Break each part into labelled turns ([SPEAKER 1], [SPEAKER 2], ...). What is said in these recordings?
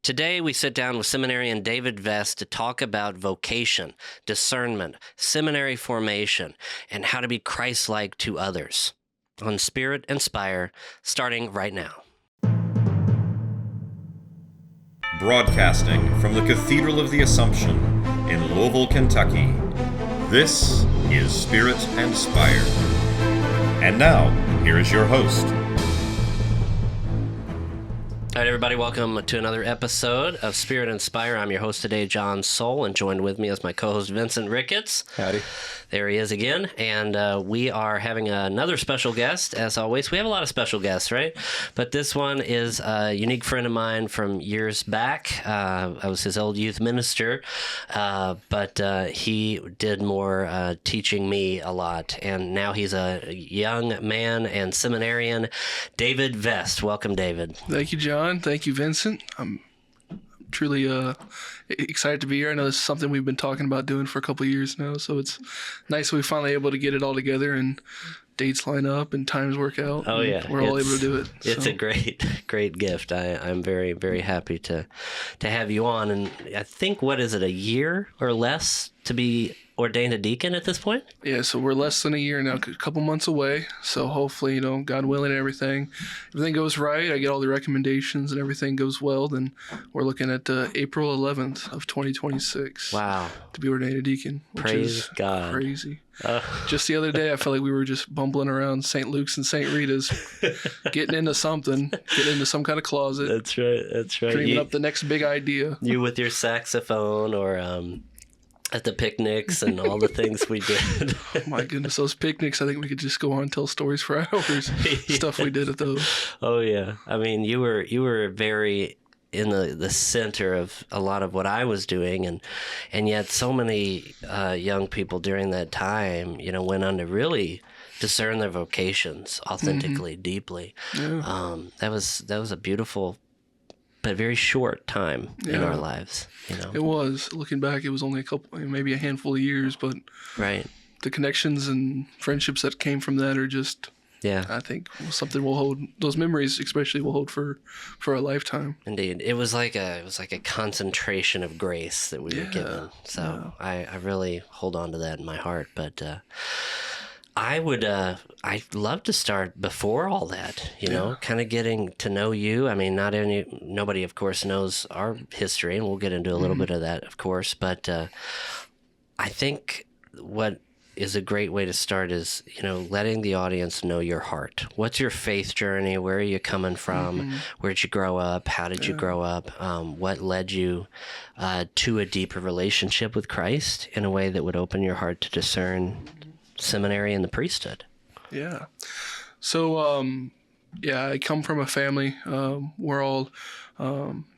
[SPEAKER 1] Today, we sit down with Seminarian David Vest to talk about vocation, discernment, seminary formation, and how to be Christlike to others. On Spirit Inspire, starting right now.
[SPEAKER 2] Broadcasting from the Cathedral of the Assumption in Louisville, Kentucky, this is Spirit Inspire. And now, here is your host.
[SPEAKER 1] All right, everybody, welcome to another episode of Spirit Inspire. I'm your host today, John Soul, and joined with me is my co-host, Vincent Ricketts.
[SPEAKER 3] Howdy.
[SPEAKER 1] There he is again, and we are having another special guest, as always. We have a lot of special guests, right? But this one is a unique friend of mine from years back. I was his old youth minister, but he did more teaching me a lot, and now he's a young man and seminarian, David Vest. Welcome, David.
[SPEAKER 4] Thank you, John. Thank you, Vincent. I'm truly excited to be here. I know this is something we've been talking about doing for a couple of years now, so it's nice we're finally able to get it all together and dates line up and times work out.
[SPEAKER 1] Oh, yeah.
[SPEAKER 4] We're all able to do it.
[SPEAKER 1] It's a great gift. I'm very, very happy to have you on. And I think, what is it, a year or less to be ordained a deacon at this point?
[SPEAKER 4] Yeah, so we're less than a year now, a couple months away. So hopefully, God willing, everything goes right. I get all the recommendations and everything goes well. Then we're looking at April 11th of 2026.
[SPEAKER 1] Wow.
[SPEAKER 4] To be ordained a deacon. Which
[SPEAKER 1] Praise
[SPEAKER 4] is
[SPEAKER 1] God.
[SPEAKER 4] Crazy. Just the other day, I felt like we were just bumbling around St. Luke's and St. Rita's, getting into something, getting into some kind of closet.
[SPEAKER 1] That's right.
[SPEAKER 4] Dreaming up the next big idea.
[SPEAKER 1] You with your saxophone or at the picnics and all the things we did.
[SPEAKER 4] Oh my goodness, those picnics, I think we could just go on and tell stories for hours.
[SPEAKER 1] Yeah.
[SPEAKER 4] Stuff we did at those.
[SPEAKER 1] Oh, yeah. I mean, you were very in the center of a lot of what I was doing, and yet so many young people during that time, went on to really discern their vocations authentically, deeply.
[SPEAKER 4] Yeah.
[SPEAKER 1] That was a beautiful but very short time in our lives.
[SPEAKER 4] It was. Looking back, it was only maybe a handful of years, but
[SPEAKER 1] right.
[SPEAKER 4] The connections and friendships that came from that are just, I think, something we'll hold. Those memories, especially, will hold for a lifetime.
[SPEAKER 1] Indeed, it was like a concentration of grace that we were given. So I really hold on to that in my heart. But I'd love to start before all that, kind of getting to know you. I mean, nobody, of course, knows our history, and we'll get into a little bit of that, of course. But I think what is a great way to start is, letting the audience know your heart. What's your faith journey? Where are you coming from? Where'd you grow up? How did you grow up? What led you to a deeper relationship with Christ in a way that would open your heart to discern seminary and the priesthood? Yeah.
[SPEAKER 4] So, I come from a family. We're all,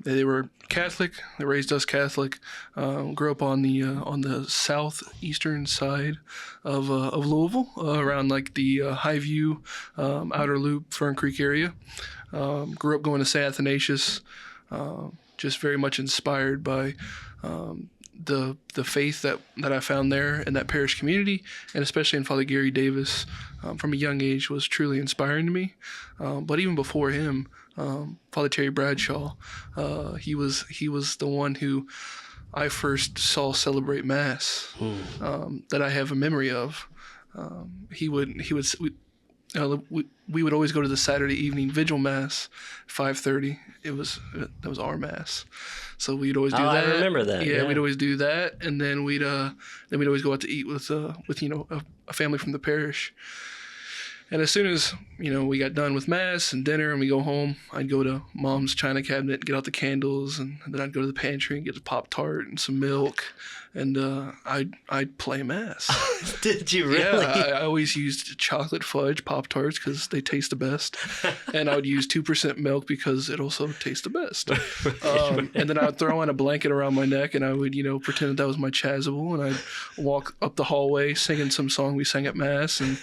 [SPEAKER 4] they were Catholic. They raised us Catholic. Grew up on the southeastern side of Louisville, around like the Highview, Outer Loop, Fern Creek area. Grew up going to St. Athanasius. Just very much inspired by the faith that I found there in that parish community, and especially in Father Gary Davis, from a young age, was truly inspiring to me. But even before him, Father Terry Bradshaw, he was the one who I first saw celebrate Mass, that I have a memory of. We would always go to the Saturday evening vigil Mass, 5:30. That was our Mass, so we'd always do that.
[SPEAKER 1] I remember that.
[SPEAKER 4] Yeah, we'd always do that, and then we'd always go out to eat with a family from the parish. And as soon as we got done with Mass and dinner and we go home, I'd go to Mom's china cabinet, get out the candles, and then I'd go to the pantry and get a Pop-Tart and some milk, and I'd play Mass.
[SPEAKER 1] Did you really?
[SPEAKER 4] Yeah, I always used chocolate fudge Pop-Tarts because they taste the best, and I would use 2% milk because it also tastes the best. And then I would throw on a blanket around my neck, and I would pretend that was my chasuble, and I'd walk up the hallway singing some song we sang at Mass, and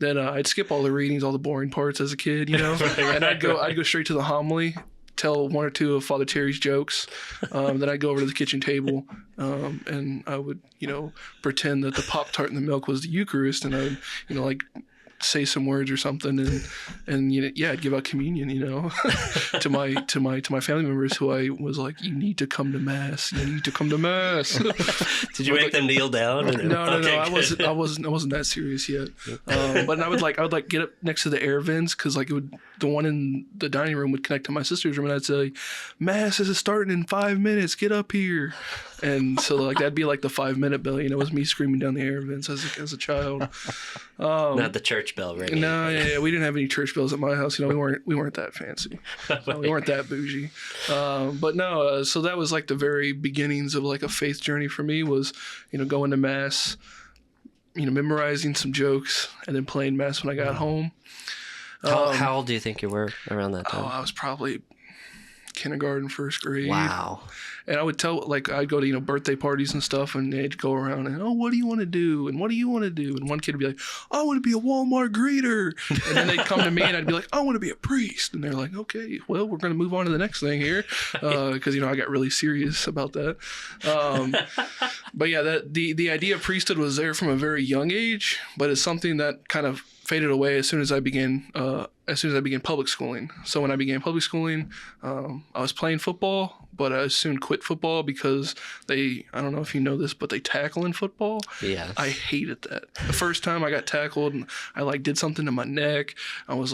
[SPEAKER 4] then I'd skip all the readings, all the boring parts as a kid, and I'd go straight to the homily, tell one or two of Father Terry's jokes. Then I'd go over to the kitchen table, and I would, pretend that the Pop-Tart and the milk was the Eucharist, and I would, say some words or something, and I'd give out communion, to my family members who I was like, you need to come to mass. You need to come to mass.
[SPEAKER 1] Did you make them kneel down?
[SPEAKER 4] No. I wasn't that serious yet. But I would get up next to the air vents because the one in the dining room would connect to my sister's room, and I'd say, "Mass is starting in 5 minutes. Get up here." And so that'd be the 5-minute bell. It was me screaming down the air vents as a child.
[SPEAKER 1] Not the church bell ringing.
[SPEAKER 4] No, we didn't have any church bells at my house. We weren't that fancy. We weren't that bougie. But no, so that was the very beginnings of a faith journey for me was, going to mass, memorizing some jokes, and then playing mass when I got home.
[SPEAKER 1] How old do you think you were around that time?
[SPEAKER 4] I was probably kindergarten, first grade.
[SPEAKER 1] Wow.
[SPEAKER 4] And I would tell, I'd go to, birthday parties and stuff, and they'd go around and, what do you want to do? And what do you want to do? And one kid would be like, I want to be a Walmart greeter. And then they'd come to me and I'd be like, I want to be a priest. And they're like, okay, well, we're going to move on to the next thing here. Because, I got really serious about that. But yeah, the idea of priesthood was there from a very young age, but it's something that kind of faded away as soon as I began public schooling. So when I began public schooling, I was playing football, but I soon quit football because I don't know if you know this, but they tackle in football.
[SPEAKER 1] Yeah.
[SPEAKER 4] I hated that. The first time I got tackled and I did something to my neck, I was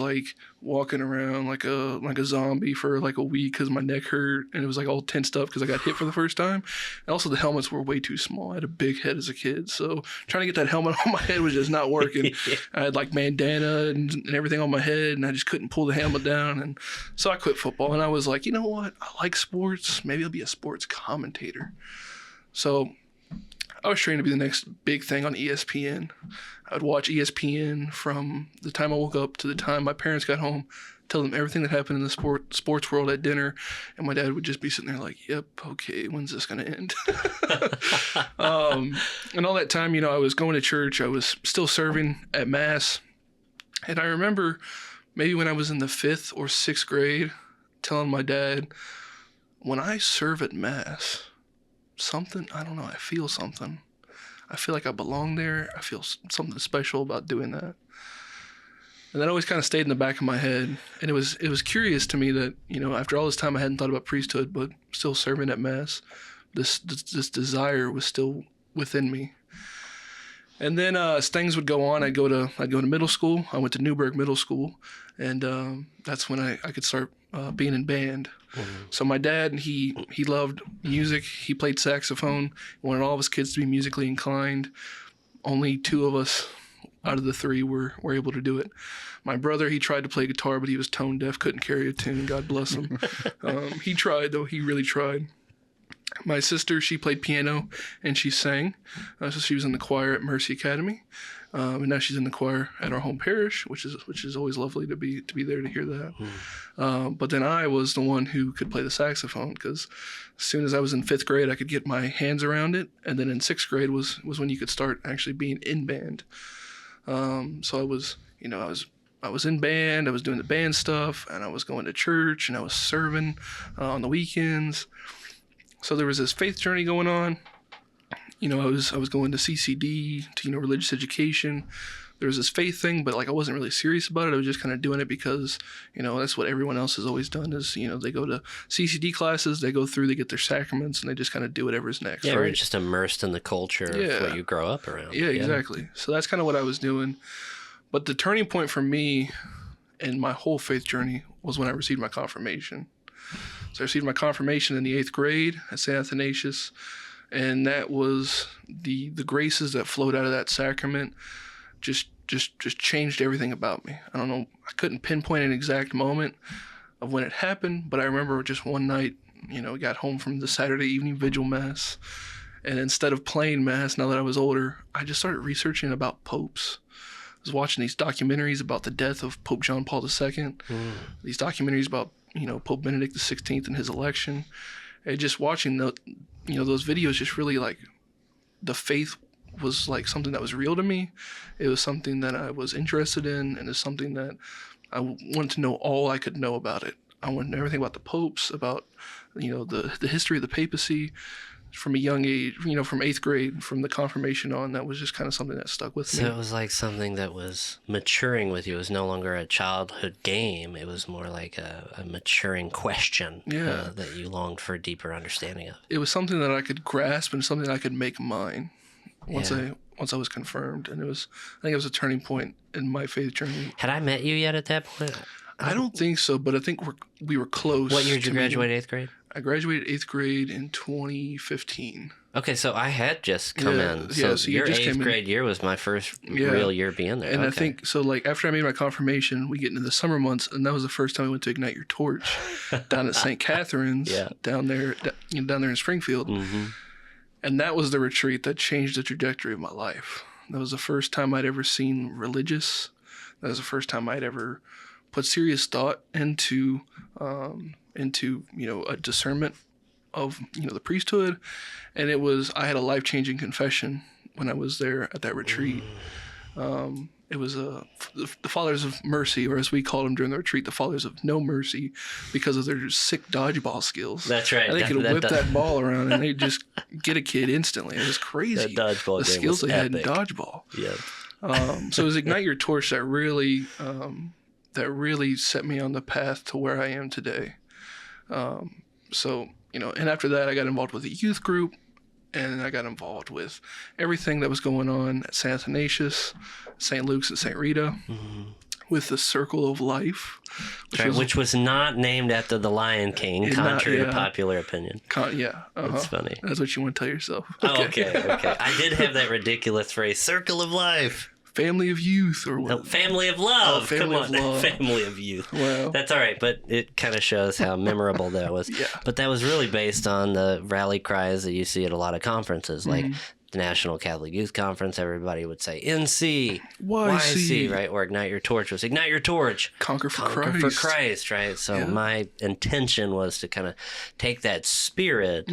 [SPEAKER 4] walking around like a zombie for a week because my neck hurt and it was all tensed up because I got hit for the first time. And also the helmets were way too small. I had a big head as a kid, so trying to get that helmet on my head was just not working. Yeah. I had bandana and everything on my head, and I just couldn't pull the helmet down, and so I quit football. And I was like, you know what? I like sports. Maybe I'll be a sports commentator. So I was trained to be the next big thing on ESPN. I would watch ESPN from the time I woke up to the time my parents got home, tell them everything that happened in the sports world at dinner, and my dad would just be sitting there yep, okay, when's this going to end? And all that time, I was going to church. I was still serving at Mass. And I remember maybe when I was in the 5th or 6th grade telling my dad, when I serve at Mass, I don't know, I feel something. I feel like I belong there. I feel something special about doing that. And that always kind of stayed in the back of my head. And it was curious to me that, after all this time I hadn't thought about priesthood, but still serving at Mass, this desire was still within me. And then as things would go on, I'd go to middle school. I went to Newburgh Middle School, and that's when I could start being in band. Mm-hmm. So my dad, he loved music. He played saxophone. He wanted all of his kids to be musically inclined. Only 2 of us out of the 3 were able to do it. My brother, he tried to play guitar, but he was tone deaf, couldn't carry a tune. God bless him. He tried, though. He really tried. My sister, she played piano and she sang. So she was in the choir at Mercy Academy. And now she's in the choir at our home parish, which is always lovely to be there to hear that. But then I was the one who could play the saxophone, because as soon as I was in 5th grade, I could get my hands around it. And then in 6th grade was when you could start actually being in band. So I was in band, I was doing the band stuff, and I was going to church, and I was serving on the weekends. So there was this faith journey going on. I was going to CCD, to, religious education. There was this faith thing, but I wasn't really serious about it. I was just kind of doing it because, that's what everyone else has always done is, they go to CCD classes, they go through, they get their sacraments, and they just kind of do whatever's next.
[SPEAKER 1] Yeah,
[SPEAKER 4] right?
[SPEAKER 1] You're just immersed in the culture of what you grow up around.
[SPEAKER 4] Yeah, exactly. So that's kind of what I was doing. But the turning point for me and my whole faith journey was when I received my confirmation. So I received my confirmation in the 8th grade at St. Athanasius, and that was the graces that flowed out of that sacrament just changed everything about me. I don't know, I couldn't pinpoint an exact moment of when it happened, but I remember just one night, got home from the Saturday evening vigil Mass, and instead of playing Mass, now that I was older, I just started researching about popes. I was watching these documentaries about the death of Pope John Paul II, these documentaries about Pope Benedict XVI and his election, and just watching those videos, just really the faith was something that was real to me. It was something that I was interested in, and it's something that I wanted to know all I could know about it. I wanted to know everything about the popes, about the history of the papacy, from a young age, from 8th grade, from the confirmation on. That was just kind of something that stuck with me.
[SPEAKER 1] So it was like something that was maturing with you. It was no longer a childhood game. It was more like a maturing question that you longed for a deeper understanding of.
[SPEAKER 4] It was something that I could grasp and something I could make mine once I was confirmed. And I think it was a turning point in my faith journey.
[SPEAKER 1] Had I met you yet at that point?
[SPEAKER 4] I don't think so, but I think we were close.
[SPEAKER 1] What year did you graduate, 8th grade?
[SPEAKER 4] I graduated 8th grade in 2015.
[SPEAKER 1] Okay, so I had just come in. So your 8th grade year was my first real year being there.
[SPEAKER 4] And I think, so like after I made my confirmation, we get into the summer months, and that was the first time I went to Ignite Your Torch down at St. Catherine's, down there in Springfield. Mm-hmm. And that was the retreat that changed the trajectory of my life. That was the first time I'd ever seen religious. That was the first time I'd ever put serious thought into a discernment of the priesthood. And I had a life-changing confession when I was there at that retreat. It was the Fathers of Mercy, or as we called them during the retreat, the Fathers of No Mercy, because of their sick dodgeball skills.
[SPEAKER 1] That's right.
[SPEAKER 4] And they could whip that ball around and they'd just get a kid instantly. It was crazy.
[SPEAKER 1] That dodgeball
[SPEAKER 4] the
[SPEAKER 1] game
[SPEAKER 4] skills
[SPEAKER 1] was
[SPEAKER 4] they
[SPEAKER 1] epic.
[SPEAKER 4] had in dodgeball.
[SPEAKER 1] Yeah.
[SPEAKER 4] So it was Ignite Your Torch that really set me on the path to where I am today. And after that, I got involved with a youth group, and I got involved with everything that was going on at St. Athanasius, St. Luke's, and St. Rita, with the Circle of Life.
[SPEAKER 1] Which was not named after the Lion King, contrary to popular opinion.
[SPEAKER 4] That's
[SPEAKER 1] funny.
[SPEAKER 4] That's what you want to tell yourself.
[SPEAKER 1] Okay. I did have that ridiculous phrase, Circle of Life.
[SPEAKER 4] Family of Youth, or what?
[SPEAKER 1] No, Family of Love.
[SPEAKER 4] Oh, Family of Love.
[SPEAKER 1] Family of Youth.
[SPEAKER 4] Wow.
[SPEAKER 1] That's all right, but it kind of shows how memorable that was.
[SPEAKER 4] Yeah.
[SPEAKER 1] But that was really based on the rally cries that you see at a lot of conferences, like the National Catholic Youth Conference. Everybody would say YC, right? Or Ignite Your Torch was Ignite Your Torch.
[SPEAKER 4] Conquer for
[SPEAKER 1] Christ, right? So my intention was to kind of take that spirit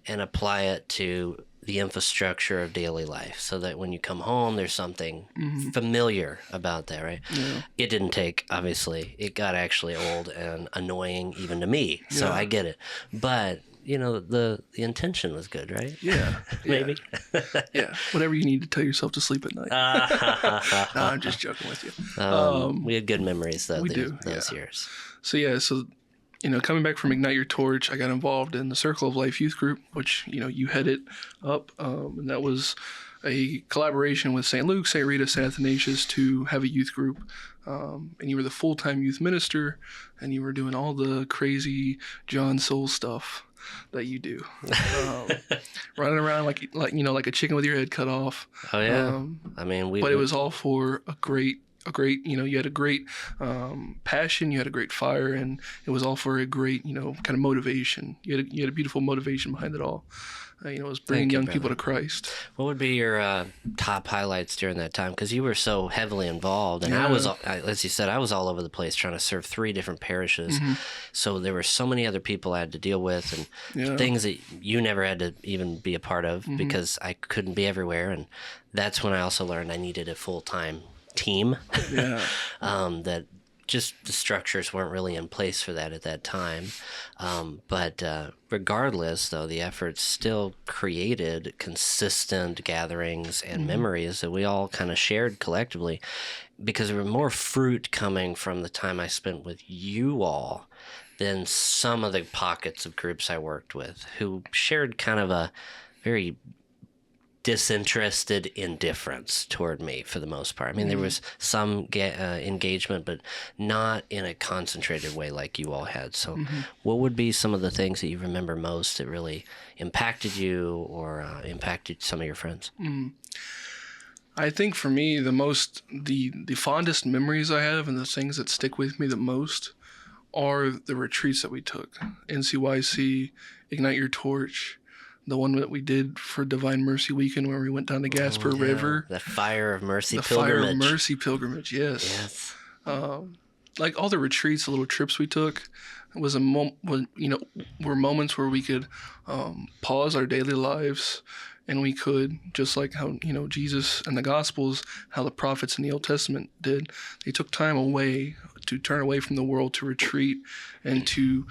[SPEAKER 1] and apply it to the infrastructure of daily life, so that when you come home, there's something familiar about that, right? Yeah. It didn't take, obviously, it got actually old and annoying even to me, so I get it. But, the intention was good, right?
[SPEAKER 4] Yeah.
[SPEAKER 1] Maybe.
[SPEAKER 4] Yeah. Whatever you need to tell yourself to sleep at night. No, I'm just joking with you.
[SPEAKER 1] We had good memories, though, those years.
[SPEAKER 4] So coming back from Ignite Your Torch, I got involved in the Circle of Life youth group, which, you headed up. And that was a collaboration with St. Luke, St. Rita, St. Athanasius to have a youth group. And you were the full-time youth minister, and you were doing all the crazy John Soul stuff that you do. Running around like a chicken with your head cut off.
[SPEAKER 1] Oh, yeah.
[SPEAKER 4] But it was all for a great, you had a great passion, you had a great fire, and it was all for a great, kind of motivation. You had a beautiful motivation behind it all. It was bringing young people to Christ.
[SPEAKER 1] What would be your top highlights during that time? Because you were so heavily involved, and I was, as you said, I was all over the place trying to serve 3 different parishes. So there were so many other people I had to deal with, and things that you never had to even be a part of because I couldn't be everywhere. And that's when I also learned I needed a full-time team. That just the structures weren't really in place for that at that time. But regardless, though, the efforts still created consistent gatherings and memories that we all kind of shared collectively, because there were more fruit coming from the time I spent with you all than some of the pockets of groups I worked with, who shared kind of a very disinterested indifference toward me for the most part. I mean, there was some engagement, but not in a concentrated way like you all had. So what would be some of the things that you remember most that really impacted you or impacted some of your friends?
[SPEAKER 4] I think for me, the fondest memories I have and the things that stick with me the most are the retreats that we took. NCYC, Ignite Your Torch, the one that we did for Divine Mercy Weekend where we went down the Gasper River.
[SPEAKER 1] The Fire of Mercy
[SPEAKER 4] pilgrimage.
[SPEAKER 1] Pilgrimage.
[SPEAKER 4] Fire of Mercy pilgrimage, yes. Like all the retreats, the little trips we took, it was were moments where we could pause our daily lives, and we could, just like how, Jesus and the Gospels, how the prophets in the Old Testament did, they took time away to turn away from the world, to retreat, and to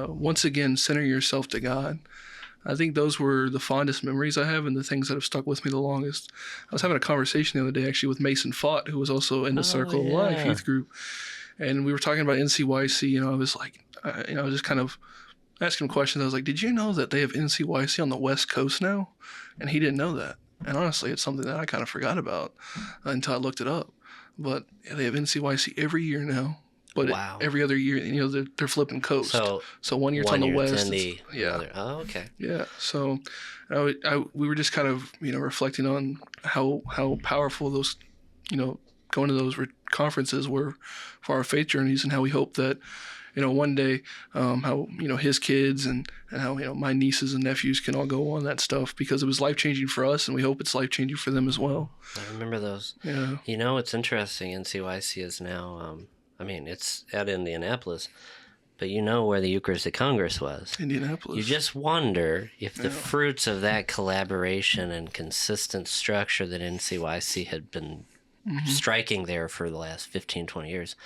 [SPEAKER 4] once again center yourself to God. I think those were the fondest memories I have and the things that have stuck with me the longest. I was having a conversation the other day actually with Mason Fott, who was also in the Circle of Life youth group. And we were talking about NCYC, I was like, I was just kind of asking him questions. I was like, did you know that they have NCYC on the West Coast now? And he didn't know that. And honestly, it's something that I kind of forgot about until I looked it up. But yeah, they have NCYC every year now. But every other year, they're flipping coast. So 1 year it's on the west.
[SPEAKER 1] Oh, okay.
[SPEAKER 4] Yeah. So we were just kind of, reflecting on how powerful those, going to those conferences were for our faith journeys, and how we hope that, one day, how, his kids and how, my nieces and nephews can all go on that stuff, because it was life-changing for us, and we hope it's life-changing for them as well.
[SPEAKER 1] I remember those.
[SPEAKER 4] Yeah.
[SPEAKER 1] It's interesting. NCYC is now, it's at Indianapolis, but where the Eucharistic Congress was.
[SPEAKER 4] Indianapolis.
[SPEAKER 1] You just wonder if the fruits of that collaboration and consistent structure that NCYC had been striking there for the last 15, 20 years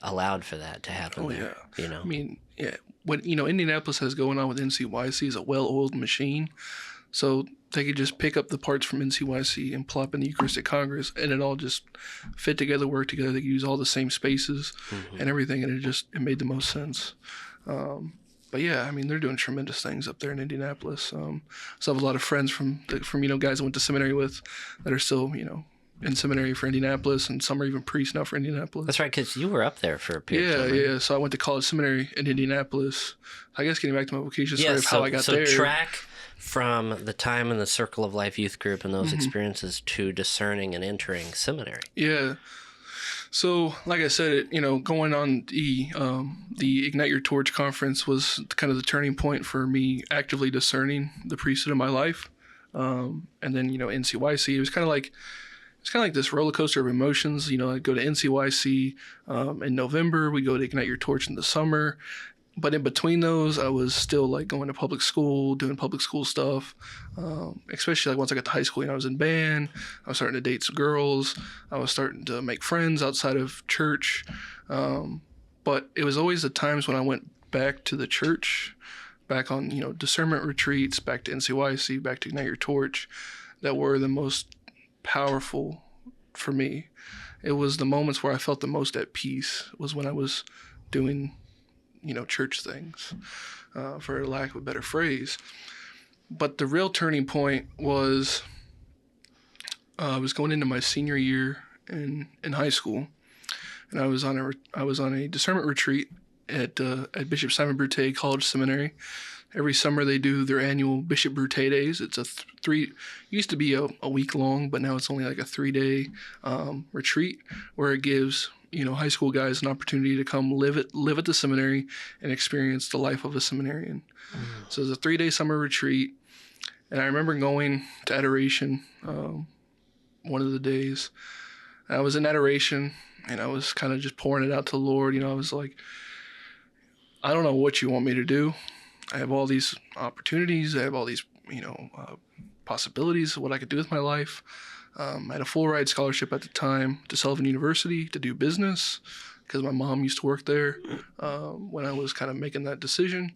[SPEAKER 1] allowed for that to happen there.
[SPEAKER 4] What Indianapolis has going on with NCYC is a well-oiled machine, so they could just pick up the parts from NCYC and plop in the Eucharistic Congress, and it all just fit together, work together. They could use all the same spaces and everything, and it made the most sense. But yeah, they're doing tremendous things up there in Indianapolis. So I have a lot of friends from guys I went to seminary with that are still in seminary for Indianapolis, and some are even priests now for Indianapolis.
[SPEAKER 1] That's right, because you were up there for a period of time.
[SPEAKER 4] Yeah. So I went to college seminary in Indianapolis. I guess getting back to my vocation story of how I got there.
[SPEAKER 1] So track from the time in the Circle of Life youth group and those experiences to discerning and entering seminary.
[SPEAKER 4] Yeah. So, like I said, going on the Ignite Your Torch conference was kind of the turning point for me actively discerning the priesthood of my life. And then, NCYC, it was kind of like this roller coaster of emotions. I'd go to NCYC in November. We go to Ignite Your Torch in the summer. But in between those, I was still going to public school, doing public school stuff. Especially once I got to high school, I was in band. I was starting to date some girls. I was starting to make friends outside of church. But it was always the times when I went back to the church, back on discernment retreats, back to NCYC, back to Ignite Your Torch, that were the most powerful for me. It was the moments where I felt the most at peace, was when I was doing church things, for lack of a better phrase. But the real turning point was I was going into my senior year in high school, and I was on a discernment retreat at Bishop Simon Brute College Seminary. Every summer they do their annual Bishop Brute Days. It's used to be a week long, but now it's only like a 3-day retreat where it gives high school guys an opportunity to come live at the seminary and experience the life of a seminarian. So it's a 3-day summer retreat, and I remember going to Adoration one of the days. And I was in Adoration, and I was kind of just pouring it out to the Lord. I was like, I don't know what you want me to do. I have all these opportunities. I have all these, possibilities of what I could do with my life. I had a full ride scholarship at the time to Sullivan University to do business, because my mom used to work there when I was kind of making that decision.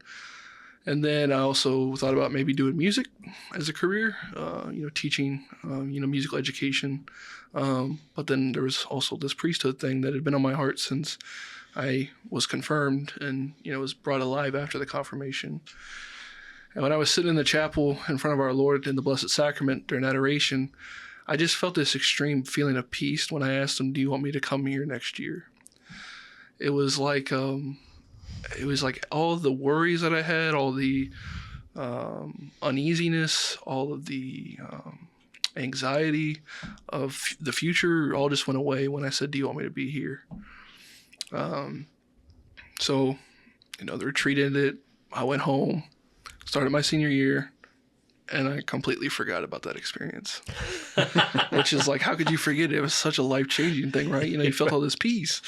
[SPEAKER 4] And then I also thought about maybe doing music as a career, teaching, musical education. But then there was also this priesthood thing that had been on my heart since I was confirmed and, was brought alive after the confirmation. And when I was sitting in the chapel in front of our Lord in the Blessed Sacrament during Adoration, I just felt this extreme feeling of peace when I asked him, do you want me to come here next year? It was like all the worries that I had, all the uneasiness, all of the anxiety of the future all just went away when I said, do you want me to be here? So, the retreat ended. I went home, started my senior year, and I completely forgot about that experience. Which is how could you forget it? It was such a life-changing thing, right? You felt all this peace.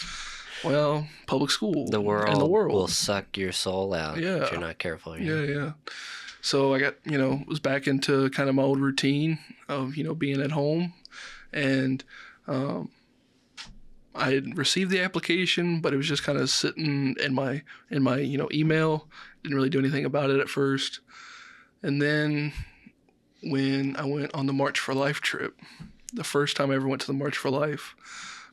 [SPEAKER 4] Well, public school.
[SPEAKER 1] The world,
[SPEAKER 4] and the world
[SPEAKER 1] will suck your soul out if you're not careful.
[SPEAKER 4] Yeah. So I got, was back into kind of my old routine of, being at home. And I had received the application, but it was just kind of sitting in my email. Didn't really do anything about it at first. And then when I went on the March for Life trip, the first time I ever went to the March for Life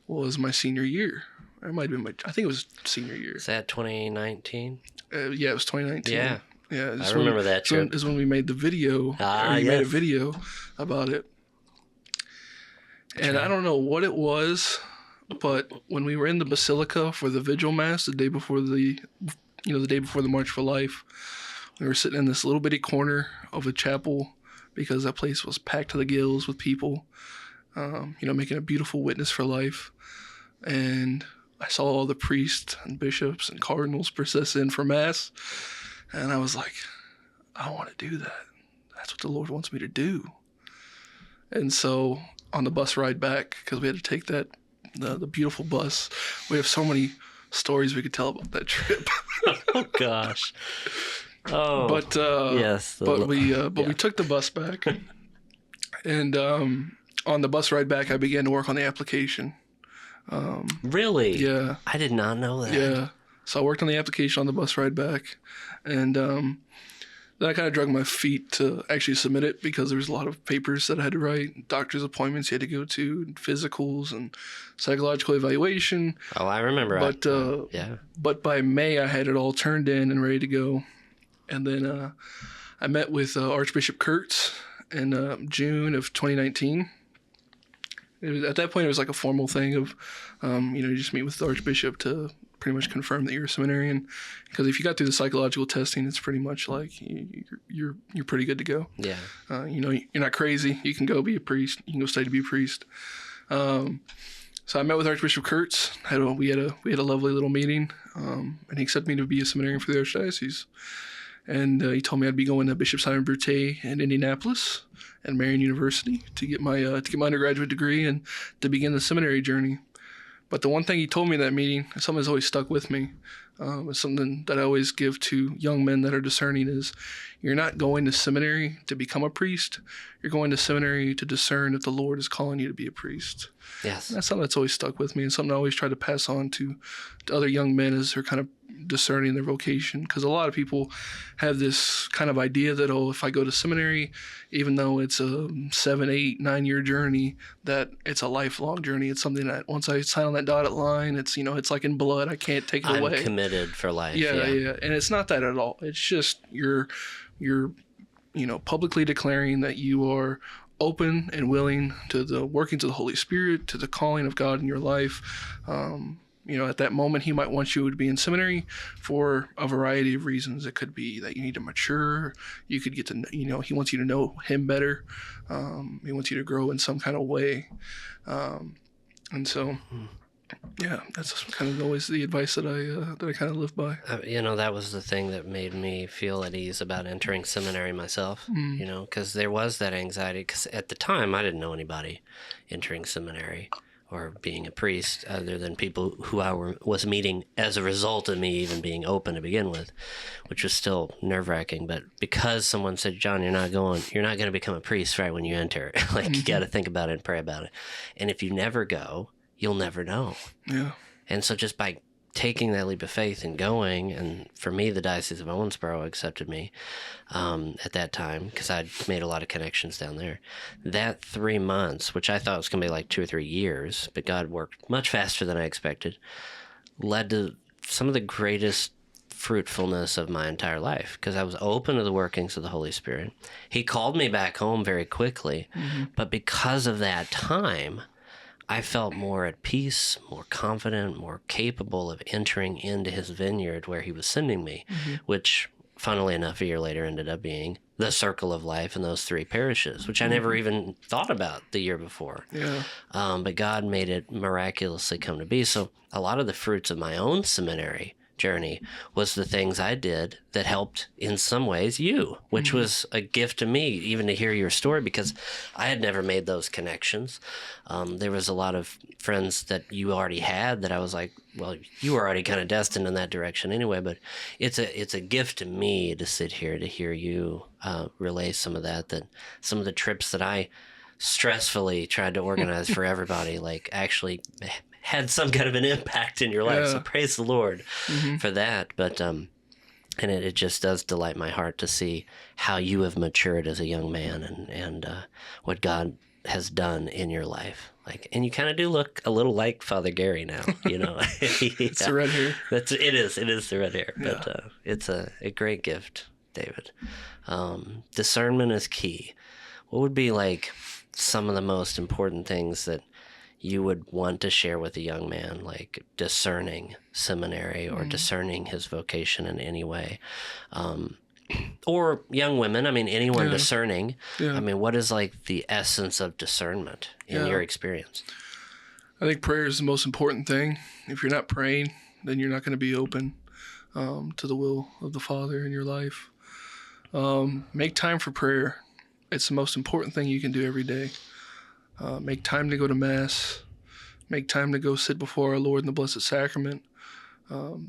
[SPEAKER 4] was my senior year. It might have been I think it was senior year.
[SPEAKER 1] Is that 2019?
[SPEAKER 4] Yeah, it was 2019.
[SPEAKER 1] Yeah.
[SPEAKER 4] Yeah,
[SPEAKER 1] I remember that trip.
[SPEAKER 4] Is when we made the video. Made a video about it. And I don't know what it was, but when we were in the Basilica for the Vigil Mass the day before the March for Life, we were sitting in this little bitty corner of a chapel because that place was packed to the gills with people, making a beautiful witness for life. And I saw all the priests and bishops and cardinals process in for Mass. And I was like, I want to do that. That's what the Lord wants me to do. And so on the bus ride back, because we had to take the beautiful bus, we have so many stories we could tell about that trip.
[SPEAKER 1] Oh gosh. Oh.
[SPEAKER 4] But
[SPEAKER 1] yes.
[SPEAKER 4] We took the bus back, and on the bus ride back, I began to work on the application.
[SPEAKER 1] Really?
[SPEAKER 4] Yeah.
[SPEAKER 1] I did not know that.
[SPEAKER 4] Yeah. So I worked on the application on the bus ride back, and then I kind of dragged my feet to actually submit it because there was a lot of papers that I had to write, doctor's appointments you had to go to, and physicals and psychological evaluation.
[SPEAKER 1] Oh, I remember.
[SPEAKER 4] But by May, I had it all turned in and ready to go. And then I met with Archbishop Kurtz in June of 2019. At that point, it was like a formal thing of, you just meet with the Archbishop to pretty much confirm that you're a seminarian. Because if you got through the psychological testing, it's pretty much like you're pretty good to go.
[SPEAKER 1] Yeah.
[SPEAKER 4] You're not crazy. You can go be a priest. You can go study to be a priest. So I met with Archbishop Kurtz. We had a lovely little meeting, and he accepted me to be a seminarian for the Archdiocese. And he told me I'd be going to Bishop Simon Brute in Indianapolis and Marian University to get my undergraduate degree and to begin the seminary journey. But the one thing he told me in that meeting, something that's always stuck with me, is something that I always give to young men that are discerning, is you're not going to seminary to become a priest. You're going to seminary to discern if the Lord is calling you to be a priest.
[SPEAKER 1] Yes.
[SPEAKER 4] And that's something that's always stuck with me, and something I always try to pass on to other young men as they're kind of discerning their vocation. Because a lot of people have this kind of idea that, if I go to seminary, even though it's a 7, 8, 9 year journey, that it's a lifelong journey. It's something that once I sign on that dotted line, it's it's like in blood. I can't take it away.
[SPEAKER 1] I'm committed for life.
[SPEAKER 4] Yeah. And it's not that at all. It's just you're publicly declaring that you are open and willing to the workings of the Holy Spirit, to the calling of God in your life. At that moment, he might want you to be in seminary for a variety of reasons. It could be that you need to mature. You could get to, he wants you to know him better. He wants you to grow in some kind of way. And so, yeah, that's kind of always the advice that I kind of live by.
[SPEAKER 1] That was the thing that made me feel at ease about entering seminary myself, because there was that anxiety. Because at the time, I didn't know anybody entering seminary or being a priest other than people who I was meeting as a result of me even being open to begin with, which was still nerve-wracking. But because someone said, John, you're not going to become a priest right when you enter. You got to think about it and pray about it. And if you never go, you'll never know.
[SPEAKER 4] Yeah.
[SPEAKER 1] And so just by taking that leap of faith and going, and for me, the Diocese of Owensboro accepted me at that time because I'd made a lot of connections down there. That 3 months, which I thought was going to be like 2 or 3 years, but God worked much faster than I expected, led to some of the greatest fruitfulness of my entire life because I was open to the workings of the Holy Spirit. He called me back home very quickly, but because of that time, I felt more at peace, more confident, more capable of entering into his vineyard where he was sending me, which, funnily enough, a year later ended up being the circle of life in those 3 parishes, which I never even thought about the year before.
[SPEAKER 4] Yeah.
[SPEAKER 1] But God made it miraculously come to be. So a lot of the fruits of my own seminary journey was the things I did that helped in some ways you, which was a gift to me even to hear your story because I had never made those connections. There was a lot of friends that you already had that I was like, well, you were already kind of destined in that direction anyway, but it's a gift to me to sit here to hear you relay some of that some of the trips that I stressfully tried to organize for everybody, like actually had some kind of an impact in your life.
[SPEAKER 4] Yeah.
[SPEAKER 1] So praise the Lord for that. But And it just does delight my heart to see how you have matured as a young man and what God has done in your life. And you kind of do look a little like Father Gary now,
[SPEAKER 4] It's the red hair.
[SPEAKER 1] It is the red hair,
[SPEAKER 4] Yeah.
[SPEAKER 1] but it's a great gift, David. Discernment is key. What would be some of the most important things that you would want to share with a young man, like discerning seminary or discerning his vocation in any way? Or young women, anyone discerning.
[SPEAKER 4] Yeah.
[SPEAKER 1] What is the essence of discernment in your experience?
[SPEAKER 4] I think prayer is the most important thing. If you're not praying, then you're not going to be open to the will of the Father in your life. Make time for prayer. It's the most important thing you can do every day. Make time to go to Mass. Make time to go sit before our Lord in the Blessed Sacrament.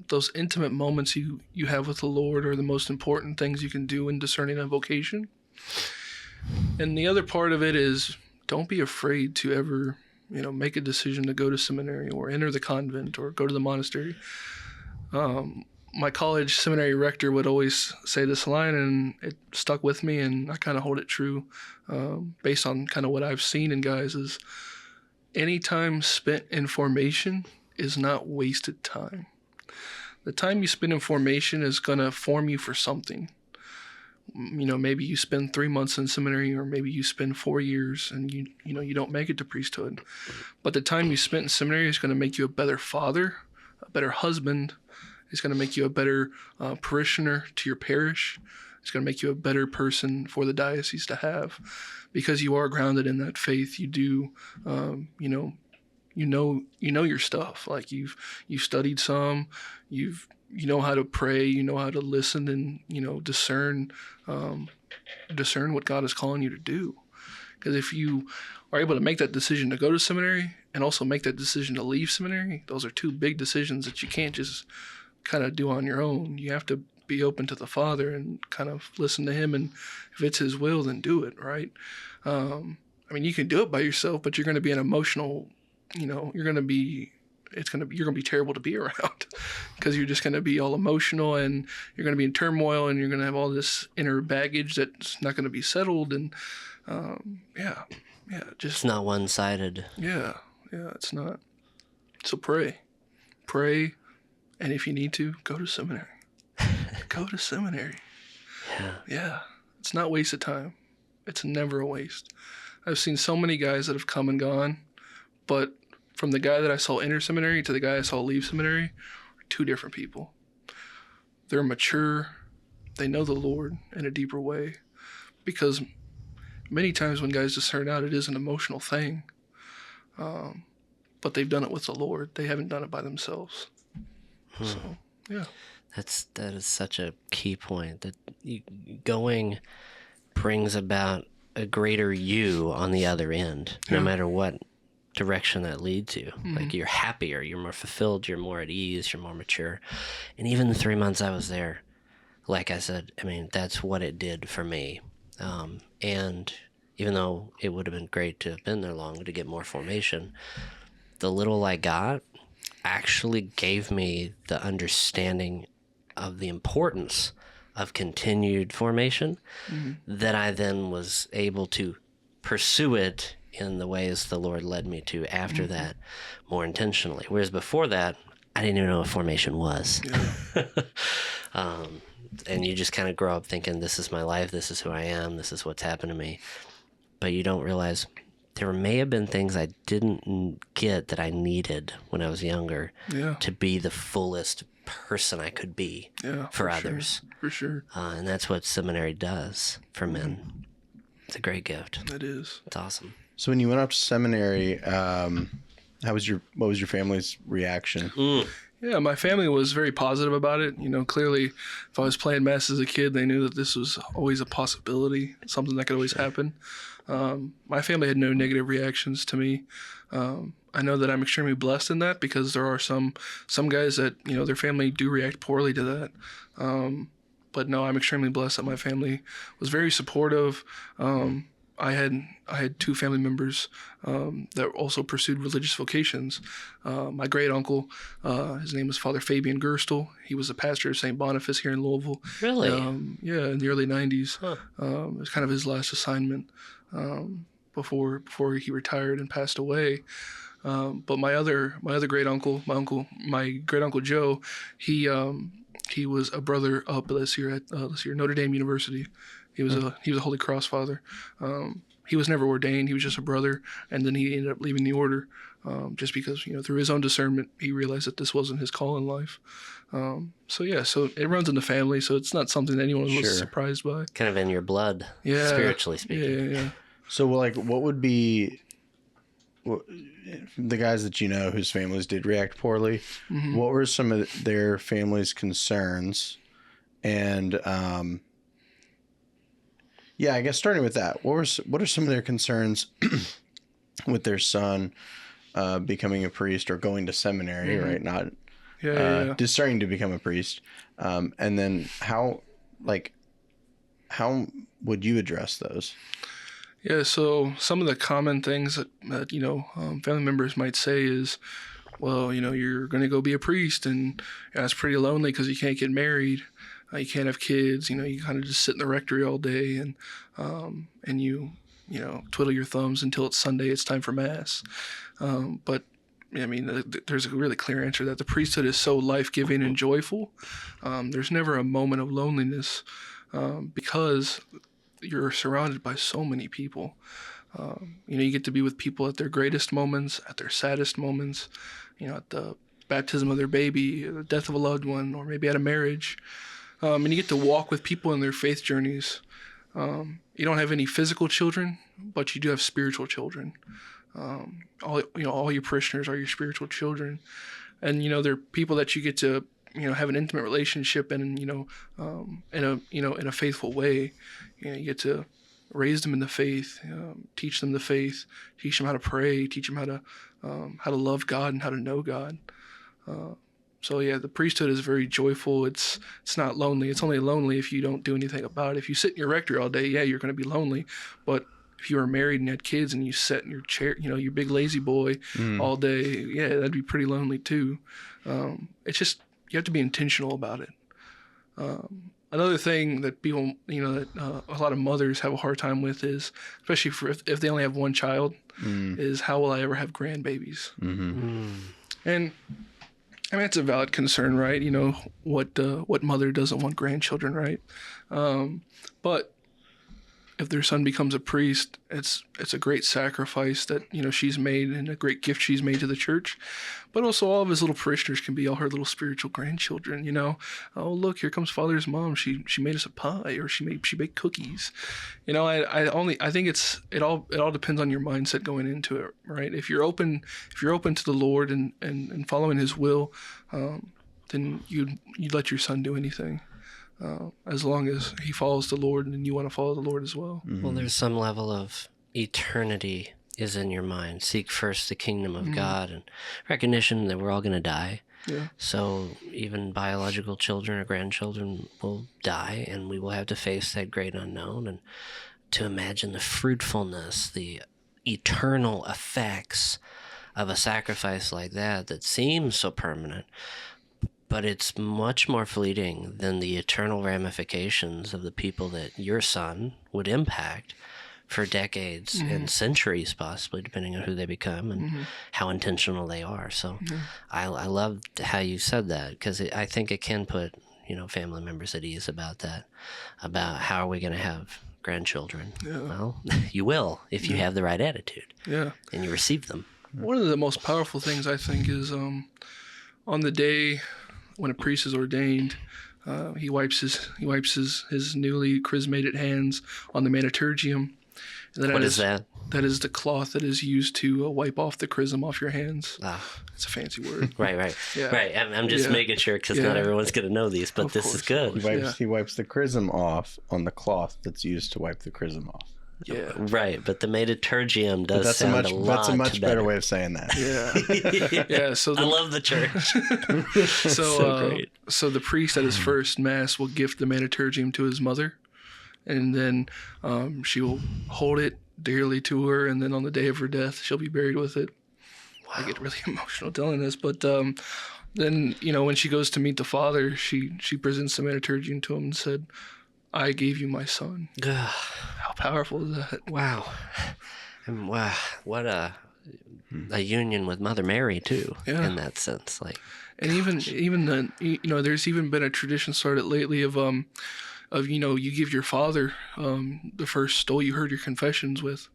[SPEAKER 4] Those intimate moments you have with the Lord are the most important things you can do in discerning a vocation. And the other part of it is, don't be afraid to ever, make a decision to go to seminary or enter the convent or go to the monastery. My college seminary rector would always say this line, and it stuck with me, and I kind of hold it true based on kind of what I've seen in guys, is any time spent in formation is not wasted time. The time you spend in formation is going to form you for something. Maybe you spend 3 months in seminary, or maybe you spend 4 years and you don't make it to priesthood. But the time you spent in seminary is going to make you a better father, a better husband. It's going to make you a better parishioner to your parish. It's going to make you a better person for the diocese to have, because you are grounded in that faith. You do, you know your stuff. You've studied some. You know how to pray. You know how to listen and discern what God is calling you to do. Because if you are able to make that decision to go to seminary and also make that decision to leave seminary, those are two big decisions that you can't just kind of do on your own. You have to be open to the Father and kind of listen to Him, and if it's His will, then do it, right? You can do it by yourself, but you're going to be an emotional, you're going to be terrible to be around, because you're just going to be all emotional, and you're going to be in turmoil, and you're going to have all this inner baggage that's not going to be settled, and
[SPEAKER 1] It's not one-sided.
[SPEAKER 4] Yeah, it's not. So pray, and if you need to, go to seminary. Go to seminary. Yeah. It's not wasted time. It's never a waste. I've seen so many guys that have come and gone, but from the guy that I saw enter seminary to the guy I saw leave seminary are two different people. They're mature. They know the Lord in a deeper way, because many times when guys discern out, it is an emotional thing, but they've done it with the Lord. They haven't done it by themselves. So, yeah.
[SPEAKER 1] That is such a key point, that going brings about a greater you on the other end, no matter what direction that leads you. You're happier, you're more fulfilled, you're more at ease, you're more mature. And even the 3 months I was there, like I said, that's what it did for me. And even though it would have been great to have been there longer to get more formation, the little I got actually gave me the understanding of the importance of continued formation, that I then was able to pursue it in the ways the Lord led me to after that, more intentionally. Whereas before that, I didn't even know what formation was. And you just kind of grow up thinking, this is my life, this is who I am, this is what's happened to me. But you don't realize there may have been things I didn't get that I needed when I was younger to be the fullest person I could be for others.
[SPEAKER 4] Sure. For sure.
[SPEAKER 1] And that's what seminary does for men. It's a great gift.
[SPEAKER 4] It is.
[SPEAKER 1] It's awesome.
[SPEAKER 3] So when you went up to seminary, what was your family's reaction?
[SPEAKER 4] Yeah, my family was very positive about it. Clearly, if I was playing Mass as a kid, they knew that this was always a possibility, something that could always happen. My family had no negative reactions to me. I know that I'm extremely blessed in that, because there are some guys that, their family do react poorly to that. But no, I'm extremely blessed that my family was very supportive. I had two family members that also pursued religious vocations. My great uncle, his name was Father Fabian Gerstel. He was the pastor of St. Boniface here in Louisville.
[SPEAKER 1] Really?
[SPEAKER 4] Yeah, in the early '90s.
[SPEAKER 1] Huh.
[SPEAKER 4] It was kind of his last assignment before he retired and passed away. But my other great uncle, my great uncle Joe, he was a brother up this year at Notre Dame University. He was a Holy Cross father. He was never ordained. He was just a brother, and then he ended up leaving the order just because through his own discernment he realized that this wasn't his call in life. So it runs in the family. So it's not something that anyone was surprised by.
[SPEAKER 1] Kind of in your blood, spiritually speaking.
[SPEAKER 4] Yeah.
[SPEAKER 3] So what would be the guys that whose families did react poorly? Mm-hmm. What were some of their families' concerns? And I guess starting with that, what are some of their concerns with their son becoming a priest or going to seminary, right? Not discerning to become a priest. And then how would you address those?
[SPEAKER 4] Yeah, so some of the common things that family members might say is, well, you're going to go be a priest, and it's pretty lonely because you can't get married. You can't have kids, you kind of just sit in the rectory all day and you twiddle your thumbs until it's Sunday, it's time for Mass. But I mean, there's a really clear answer that the priesthood is so life-giving and joyful. There's never a moment of loneliness because you're surrounded by so many people. You get to be with people at their greatest moments, at their saddest moments, at the baptism of their baby, the death of a loved one, or maybe at a marriage. And you get to walk with people in their faith journeys. You don't have any physical children, but you do have spiritual children. All your parishioners are your spiritual children, and they're people that you get to have an intimate relationship and in a faithful way. You get to raise them in the faith, teach them the faith, teach them how to pray, teach them how to love God and how to know God. So the priesthood is very joyful. It's not lonely. It's only lonely if you don't do anything about it. If you sit in your rectory all day, you're going to be lonely. But if you were married and had kids and you sat in your chair, your big lazy boy all day, that'd be pretty lonely too. It's just you have to be intentional about it. Another thing that people, that a lot of mothers have a hard time with is, especially if they only have one child, is how will I ever have grandbabies? Mm-hmm. And I mean, it's a valid concern, right? What mother doesn't want grandchildren, right? But if their son becomes a priest, it's a great sacrifice that she's made and a great gift she's made to the church. But also, all of his little parishioners can be all her little spiritual grandchildren. Oh look, here comes Father's mom. She made us a pie, or she baked cookies. I think it all depends on your mindset going into it, right? If you're open to the Lord and following His will, then you'd let your son do anything. As long as he follows the Lord and you want to follow the Lord as well.
[SPEAKER 1] Well, there's some level of eternity is in your mind. Seek first the kingdom of God and recognition that we're all going to die. Yeah. So even biological children or grandchildren will die, and we will have to face that great unknown. And to imagine the fruitfulness, the eternal effects of a sacrifice like that seems so permanent, but it's much more fleeting than the eternal ramifications of the people that your son would impact for decades and centuries, possibly, depending on who they become and how intentional they are. So I love how you said that, because I think it can put family members at ease about that, about how are we going to have grandchildren. Yeah. Well, you will if you have the right attitude and you receive them.
[SPEAKER 4] One of the most powerful things, I think, is on the day when a priest is ordained, he wipes his newly chrismated hands on the maniturgium.
[SPEAKER 1] What is that?
[SPEAKER 4] That is the cloth that is used to wipe off the chrism off your hands. It's a fancy word.
[SPEAKER 1] Right. Yeah. Right. I'm just making sure, because not everyone's going to know these, but this is good.
[SPEAKER 3] He wipes the chrism off on the cloth that's used to wipe the chrism off.
[SPEAKER 1] Yeah. Right, but the maniturgium does sound a lot
[SPEAKER 3] That's a much better way of saying that.
[SPEAKER 4] Yeah. So
[SPEAKER 1] I love the church.
[SPEAKER 4] so great. So the priest at his first Mass will gift the maniturgium to his mother, and then she will hold it dearly to her, and then on the day of her death, she'll be buried with it. Wow. I get really emotional telling this, but then, when she goes to meet the Father, she presents the Mediturgian to him and said, "I gave you my son." How powerful is that?
[SPEAKER 1] Wow. And wow, what a union with Mother Mary too, in that sense. Like,
[SPEAKER 4] and even then, there's even been a tradition started lately of you give your father the first stole you heard your confessions with,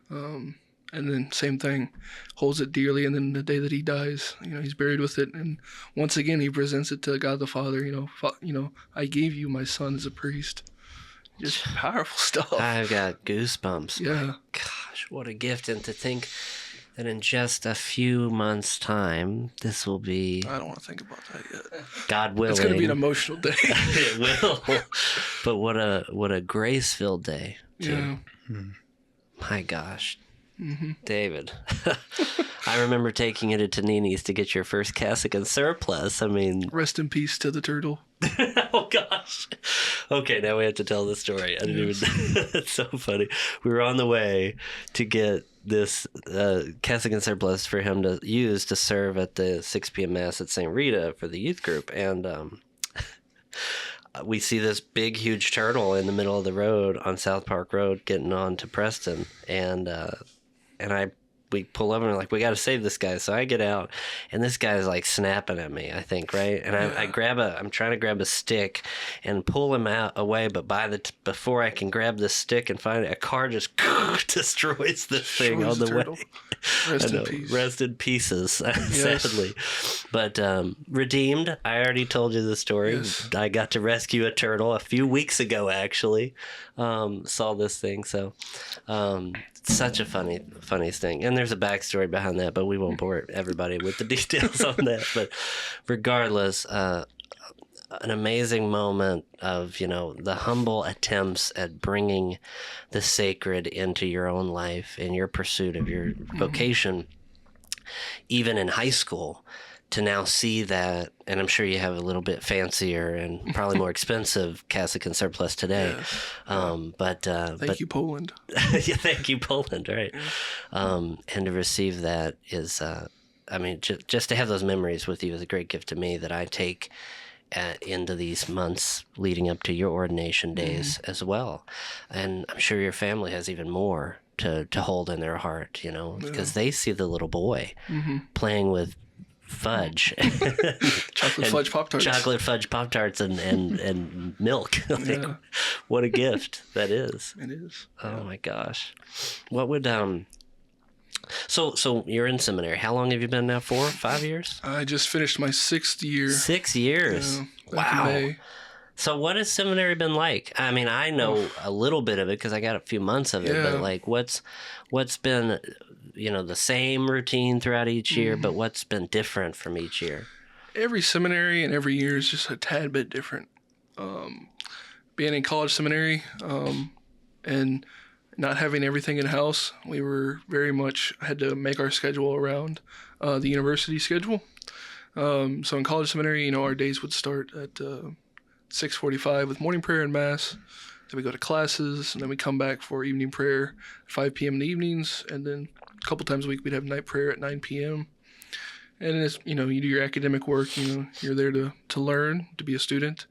[SPEAKER 4] and then same thing, holds it dearly, and then the day that he dies, he's buried with it, and once again he presents it to God the Father. I gave you my son as a priest. Just powerful stuff.
[SPEAKER 1] I've got goosebumps.
[SPEAKER 4] Yeah.
[SPEAKER 1] Gosh, what a gift. And to think that in just a few months' time, this will be...
[SPEAKER 4] I don't want to think about that yet.
[SPEAKER 1] God willing.
[SPEAKER 4] It's going to be an emotional day.
[SPEAKER 1] It will. But what a grace-filled day, too.
[SPEAKER 4] Yeah.
[SPEAKER 1] My gosh. Mm-hmm. David. I remember taking you to Tonini's to get your first cassock and surplice. I mean...
[SPEAKER 4] Rest in peace to the turtle.
[SPEAKER 1] Oh, gosh. Okay, now we have to tell the story. I didn't even... It's so funny. We were on the way to get this cassock and surplice for him to use to serve at the 6 p.m. Mass at St. Rita for the youth group. And we see this big, huge turtle in the middle of the road on South Park Road getting on to Preston. And we pull over and we're like, we got to save this guy. So I get out, and this guy's like snapping at me, I think, right? And I'm trying to grab a stick and pull him away, but before I can grab the stick and find it, a car just destroys the thing on the way.
[SPEAKER 4] Rest in peace.
[SPEAKER 1] Rest in pieces, sadly. But redeemed. I already told you the story. Yes. I got to rescue a turtle a few weeks ago, actually. Saw this thing, so such a funny thing. And there's a backstory behind that, but we won't bore everybody with the details on that. But regardless, an amazing moment of, the humble attempts at bringing the sacred into your own life in your pursuit of your vocation, even in high school, to now see that, and I'm sure you have a little bit fancier and probably more expensive cassock and surplice today. Yes.
[SPEAKER 4] Thank you, Poland.
[SPEAKER 1] Yeah, thank you, Poland, right? And to receive that is, just to have those memories with you is a great gift to me that I take into these months leading up to your ordination days as well. And I'm sure your family has even more to hold in their heart, because they see the little boy playing with fudge.
[SPEAKER 4] Chocolate fudge Pop-Tarts.
[SPEAKER 1] Chocolate fudge Pop-Tarts and milk. What a gift that is.
[SPEAKER 4] It is.
[SPEAKER 1] Oh my gosh. What would So you're in seminary. How long have you been now? 4, 5 years?
[SPEAKER 4] I just finished my 6th year.
[SPEAKER 1] 6 years. Wow.
[SPEAKER 4] In May.
[SPEAKER 1] So what has seminary been like? I mean, I know a little bit of it because I got a few months of it, but like what's been, the same routine throughout each year, but what's been different from each year?
[SPEAKER 4] Every seminary and every year is just a tad bit different. Being in college seminary and not having everything in-house, we were very much had to make our schedule around the university schedule. So in college seminary, our days would start at 6:45 with morning prayer and Mass. Then we go to classes, and then we come back for evening prayer at 5 p.m. in the evenings, and then a couple times a week we'd have night prayer at 9 p.m. And it's, you do your academic work, you're there to learn, to be a student.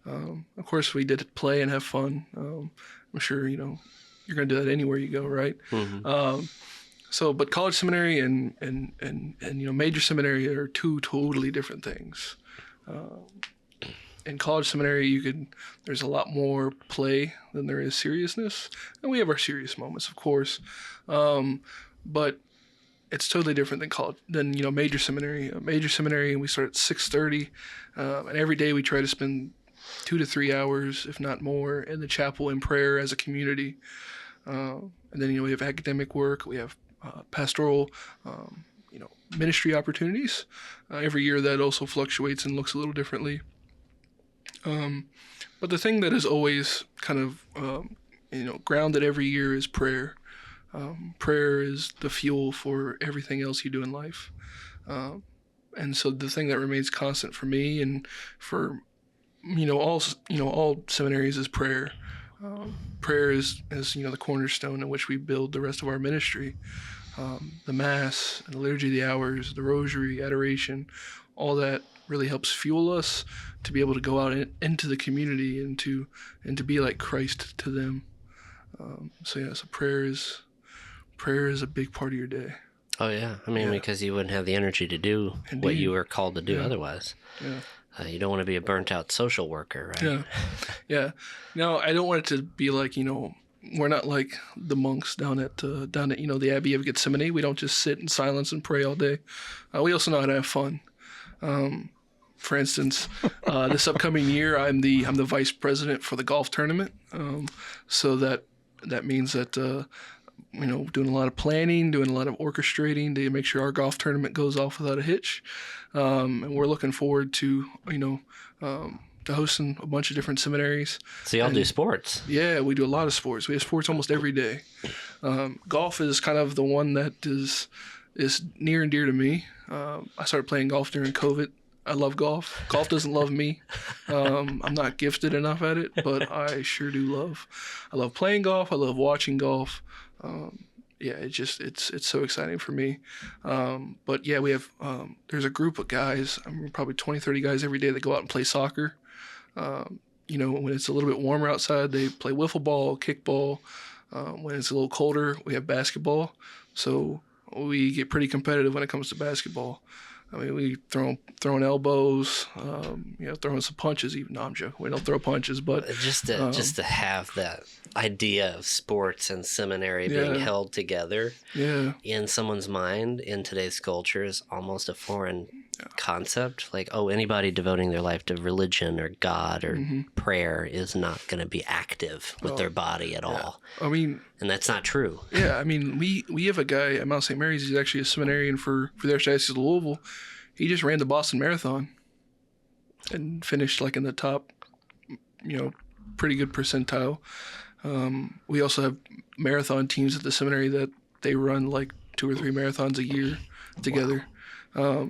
[SPEAKER 4] Of course, we did play and have fun. I'm sure, you're going to do that anywhere you go, right? Mm-hmm. But college seminary and major seminary are two totally different things. In college seminary, there's a lot more play than there is seriousness. And we have our serious moments, of course. But it's totally different than major seminary. Major seminary, we start at 6:30. And every day we try to spend 2 to 3 hours, if not more, in the chapel in prayer as a community. And then, we have academic work. We have pastoral, ministry opportunities. Every year that also fluctuates and looks a little differently. But the thing that is always kind of, grounded every year is prayer. Prayer is the fuel for everything else you do in life. And so the thing that remains constant for me and for, all seminaries is prayer. Prayer is the cornerstone in which we build the rest of our ministry. The Mass, and the Liturgy of the Hours, the Rosary, Adoration, all that really helps fuel us to be able to go out into the community and to be like Christ to them. So prayer is a big part of your day.
[SPEAKER 1] Oh yeah, I mean, because you wouldn't have the energy to do what you were called to do otherwise. Yeah. You don't want to be a burnt-out social worker, right?
[SPEAKER 4] Yeah, yeah. No, I don't want it to be like, we're not like the monks down at the Abbey of Gethsemane. We don't just sit in silence and pray all day. We also know how to have fun. For instance, this upcoming year, I'm the vice president for the golf tournament. So that means that doing a lot of planning, doing a lot of orchestrating to make sure our golf tournament goes off without a hitch. And we're looking forward to hosting a bunch of different seminaries.
[SPEAKER 1] So y'all do sports?
[SPEAKER 4] Yeah, we do a lot of sports. We have sports almost every day. Golf is kind of the one that is near and dear to me. I started playing golf during COVID. I love golf. Golf doesn't love me. I'm not gifted enough at it, but I sure do love. I love playing golf. I love watching golf. It's so exciting for me. But yeah, we have there's a group of guys. Probably 20, 30 guys every day that go out and play soccer. When it's a little bit warmer outside, they play wiffle ball, kickball. When it's a little colder, we have basketball. So we get pretty competitive when it comes to basketball. I mean, we throwing elbows, throwing some punches. Even no, I'm joking. We don't throw punches, but
[SPEAKER 1] just to have that idea of sports and seminary being held together in someone's mind in today's culture is almost a foreign concept. Like, anybody devoting their life to religion or God or prayer is not going to be active with their body at all.
[SPEAKER 4] I mean,
[SPEAKER 1] and that's not true.
[SPEAKER 4] Yeah, I mean, we have a guy at Mount St. Mary's. He's actually a seminarian for the Archdiocese of Louisville. He just ran the Boston Marathon and finished like in the top, pretty good percentile. We also have marathon teams at the seminary that they run like 2 or 3 marathons a year together. Wow.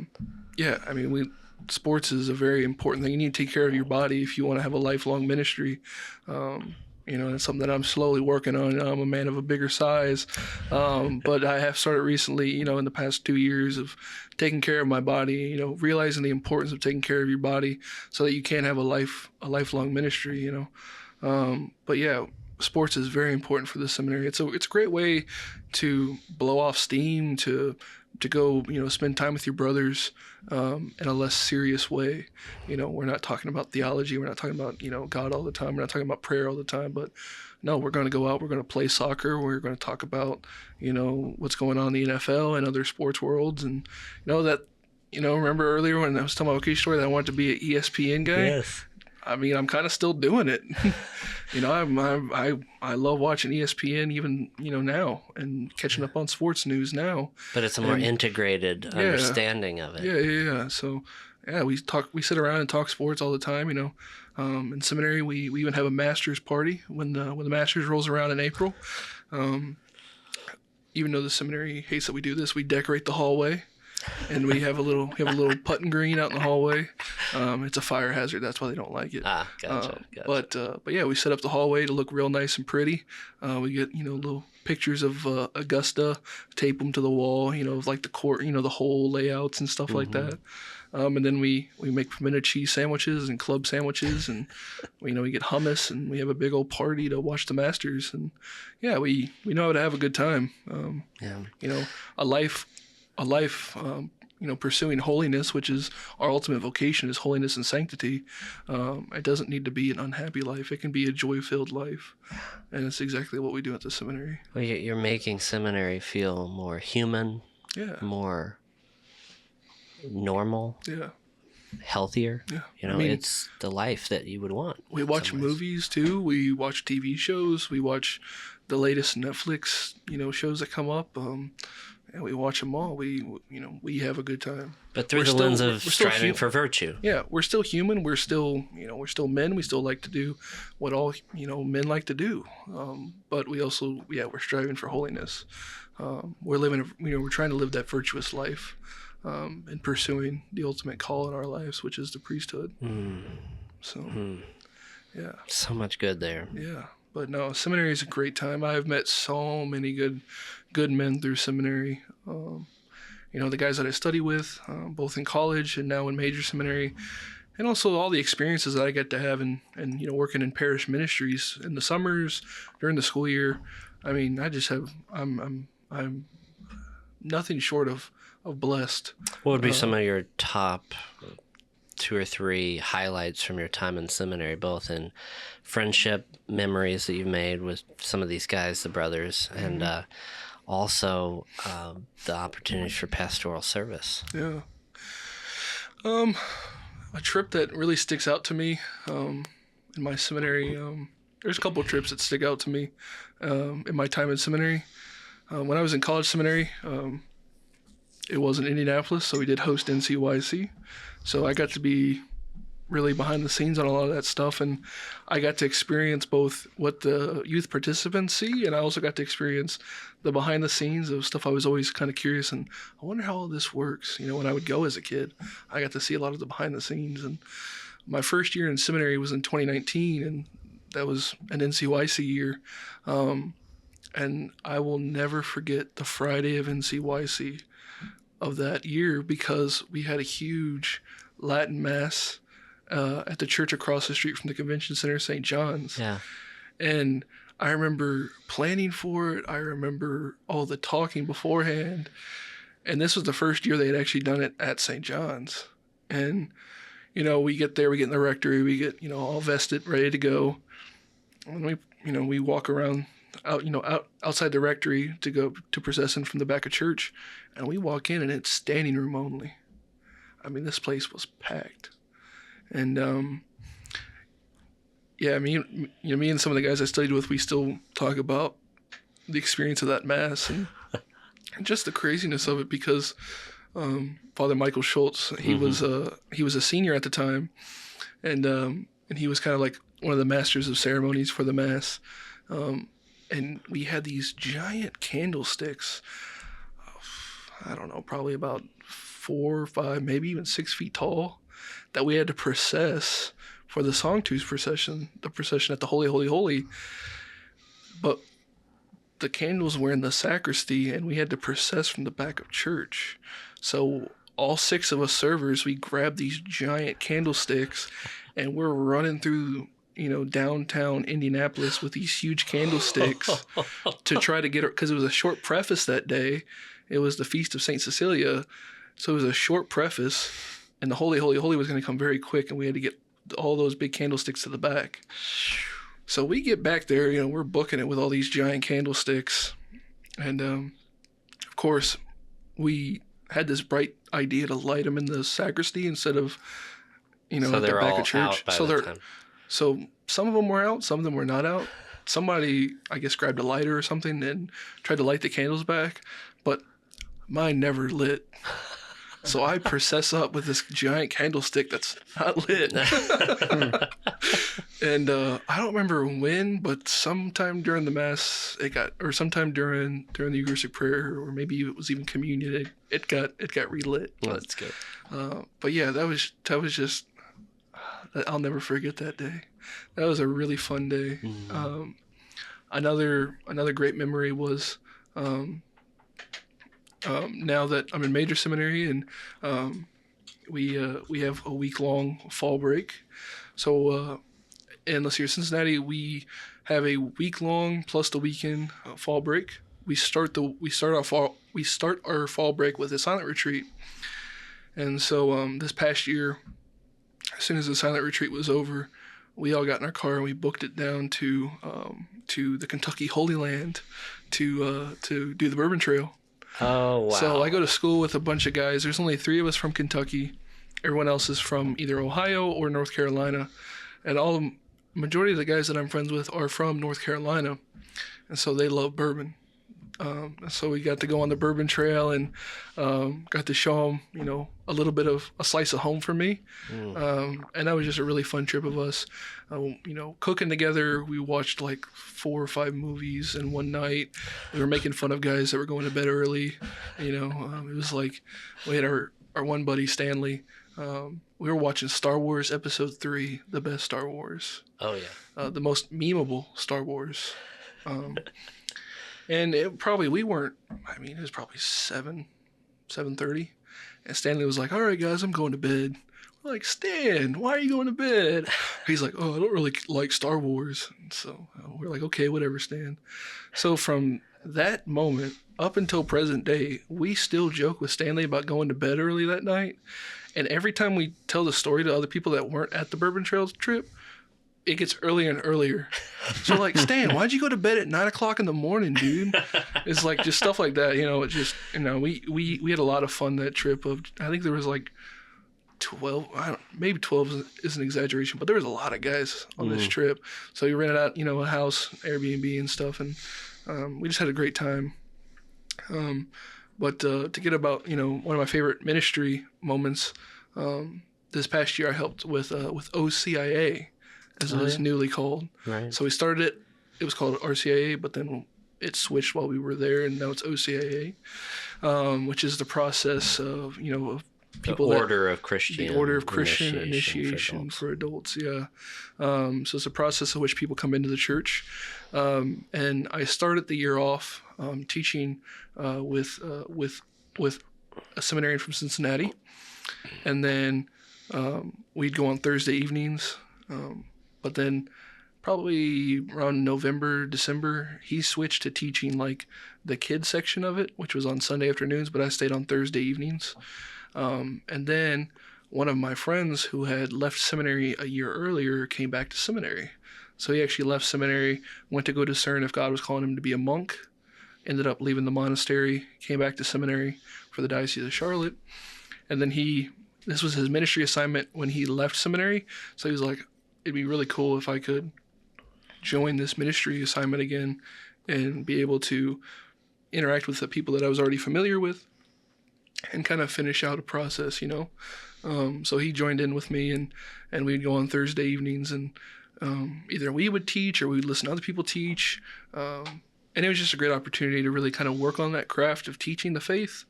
[SPEAKER 4] I mean, sports is a very important thing. You need to take care of your body if you want to have a lifelong ministry. It's something that I'm slowly working on. I'm a man of a bigger size, but I have started recently, in the past 2 years of taking care of my body, realizing the importance of taking care of your body so that you can have a lifelong ministry, But yeah, sports is very important for the seminary. It's a great way to blow off steam, to go, spend time with your brothers in a less serious way. We're not talking about theology. We're not talking about, God all the time. We're not talking about prayer all the time. But no, we're going to go out. We're going to play soccer. We're going to talk about, what's going on in the NFL and other sports worlds. And, remember earlier when I was telling my vocation story that I wanted to be an ESPN guy?
[SPEAKER 1] Yes.
[SPEAKER 4] I mean, I'm kind of still doing it. I love watching ESPN even, now and catching up on sports news now.
[SPEAKER 1] But it's a more integrated understanding of it.
[SPEAKER 4] Yeah. So, we sit around and talk sports all the time, In seminary, we even have a master's party when the master's rolls around in April. Even though the seminary hates that we do this, we decorate the hallway. And we have a little putting green out in the hallway. It's a fire hazard. That's why they don't like it.
[SPEAKER 1] Gotcha.
[SPEAKER 4] But yeah, we set up the hallway to look real nice and pretty. We get little pictures of Augusta, tape them to the wall. Like the court, the whole layouts and stuff like that. And then we make pimento cheese sandwiches and club sandwiches, and we get hummus, and we have a big old party to watch the Masters. And yeah, we know how to have a good time. A life, pursuing holiness, which is our ultimate vocation, is holiness and sanctity. It doesn't need to be an unhappy life. It can be a joy-filled life, and it's exactly what we do at the seminary.
[SPEAKER 1] Well, you're making seminary feel more human, more normal, healthier. Yeah, it's the life that you would want.
[SPEAKER 4] We watch movies too. We watch TV shows. We watch the latest Netflix, shows that come up. And we watch them all. We have a good time.
[SPEAKER 1] But through the lens of striving for virtue.
[SPEAKER 4] Yeah, we're still human. We're still, we're still men. We still like to do what all, men like to do. But we also, we're striving for holiness. We're trying to live that virtuous life, and pursuing the ultimate call in our lives, which is the priesthood. So, yeah.
[SPEAKER 1] So much good there.
[SPEAKER 4] Yeah. But no, seminary is a great time. I've met so many good men through seminary. The guys that I study with, both in college and now in major seminary, and also all the experiences that I get to have in working in parish ministries in the summers, during the school year. I mean, I'm nothing short of blessed.
[SPEAKER 1] What would be some of your top 2 or 3 highlights from your time in seminary, both in friendship memories that you've made with some of these guys, the brothers, and also the opportunities for pastoral service?
[SPEAKER 4] Yeah. A trip that really sticks out to me in my seminary, there's a couple of trips that stick out to me in my time in seminary. When I was in college seminary, it was in Indianapolis, so we did host NCYC. So I got to be really behind the scenes on a lot of that stuff, and I got to experience both what the youth participants see, and I also got to experience the behind the scenes of stuff I was always kind of curious, and I wonder how all this works. When I would go as a kid, I got to see a lot of the behind the scenes. And my first year in seminary was in 2019, and that was an NCYC year. And I will never forget the Friday of NCYC of that year, because we had a huge Latin Mass at the church across the street from the convention center, St. John's.
[SPEAKER 1] Yeah.
[SPEAKER 4] And I remember planning for it. I remember all the talking beforehand. And this was the first year they had actually done it at St. John's. And, we get there, we get in the rectory, we get, all vested, ready to go. And we walk around outside the rectory to go to procession from the back of church. And we walk in and it's standing room only. I mean, this place was packed. And, me and some of the guys I studied with, we still talk about the experience of that Mass and just the craziness of it, because Father Michael Schultz, he was a senior at the time, and he was kind of like one of the masters of ceremonies for the Mass. And we had these giant candlesticks, I don't know, probably about 4 or 5, maybe even 6 feet tall, that we had to process for the Sanctus procession, the procession at the Holy, Holy, Holy. But the candles were in the sacristy, and we had to process from the back of church. So all 6 of us servers, we grabbed these giant candlesticks, and we're running through, downtown Indianapolis with these huge candlesticks to try to get her, because it was a short preface that day. It was the Feast of St. Cecilia. So it was a short preface, and the Holy, Holy, Holy was going to come very quick, and we had to get all those big candlesticks to the back. So we get back there, we're booking it with all these giant candlesticks. And, of course, we had this bright idea to light them in the sacristy instead of,
[SPEAKER 1] so
[SPEAKER 4] at the back of church.
[SPEAKER 1] Out by the time.
[SPEAKER 4] So some of them were out, some of them were not out. Somebody, I guess, grabbed a lighter or something and tried to light the candles back, but mine never lit. So I process up with this giant candlestick that's not lit. And I don't remember when, but sometime during the Mass, sometime during the Eucharistic prayer, or maybe it was even communion, it got relit.
[SPEAKER 1] Oh, that's good.
[SPEAKER 4] But yeah, that was just, I'll never forget that day. That was a really fun day. Mm-hmm. Another great memory was now that I'm in major seminary, and we have a week-long fall break. So in Cincinnati, we have a week-long plus the weekend fall break. We start our fall break with a silent retreat. And so this past year, as soon as the silent retreat was over, we all got in our car and we booked it down to the Kentucky Holy Land to do the Bourbon Trail.
[SPEAKER 1] Oh, wow.
[SPEAKER 4] So I go to school with a bunch of guys. There's only 3 of us from Kentucky. Everyone else is from either Ohio or North Carolina. And the majority of the guys that I'm friends with are from North Carolina. And so they love bourbon. So we got to go on the Bourbon Trail and got to show them, a little bit of a slice of home for me. And that was just a really fun trip of us, cooking together. We watched like 4 or 5 movies in one night. We were making fun of guys that were going to bed early. It was like we had our one buddy, Stanley. we were watching Star Wars Episode 3, the best Star Wars.
[SPEAKER 1] Oh, yeah.
[SPEAKER 4] The most memeable Star Wars. And it was probably 7:30. And Stanley was like, all right, guys, I'm going to bed. We're like, Stan, why are you going to bed? He's like, oh, I don't really like Star Wars. And so we're like, okay, whatever, Stan. So from that moment up until present day, we still joke with Stanley about going to bed early that night. And every time we tell the story to other people that weren't at the Bourbon Trails trip, it gets earlier and earlier. So like, Stan, why'd you go to bed at 9 o'clock in the morning, dude? It's like just stuff like that, It just, we had a lot of fun that trip. I think there was like 12, maybe 12 is an exaggeration, but there was a lot of guys on this trip. So we rented out, a house, Airbnb and stuff, and we just had a great time. But to get about, one of my favorite ministry moments, this past year I helped with OCIA, as it was newly called. Right. So we started it was called RCIA, but then it switched while we were there, and now it's OCIA, which is the process of, of people
[SPEAKER 1] the order of Christian
[SPEAKER 4] initiation for adults. Yeah. So it's a process in which people come into the church. And I started the year off teaching with a seminarian from Cincinnati, and then we'd go on Thursday evenings. But then probably around November, December, he switched to teaching like the kids section of it, which was on Sunday afternoons, but I stayed on Thursday evenings. And then one of my friends who had left seminary a year earlier came back to seminary. So he actually left seminary, went to go discern if God was calling him to be a monk, ended up leaving the monastery, came back to seminary for the Diocese of Charlotte. And then this was his ministry assignment when he left seminary. So he was like, it'd be really cool if I could join this ministry assignment again and be able to interact with the people that I was already familiar with and kind of finish out a process, So he joined in with me, and we'd go on Thursday evenings, and either we would teach or we would listen to other people teach. And it was just a great opportunity to really kind of work on that craft of teaching the faith.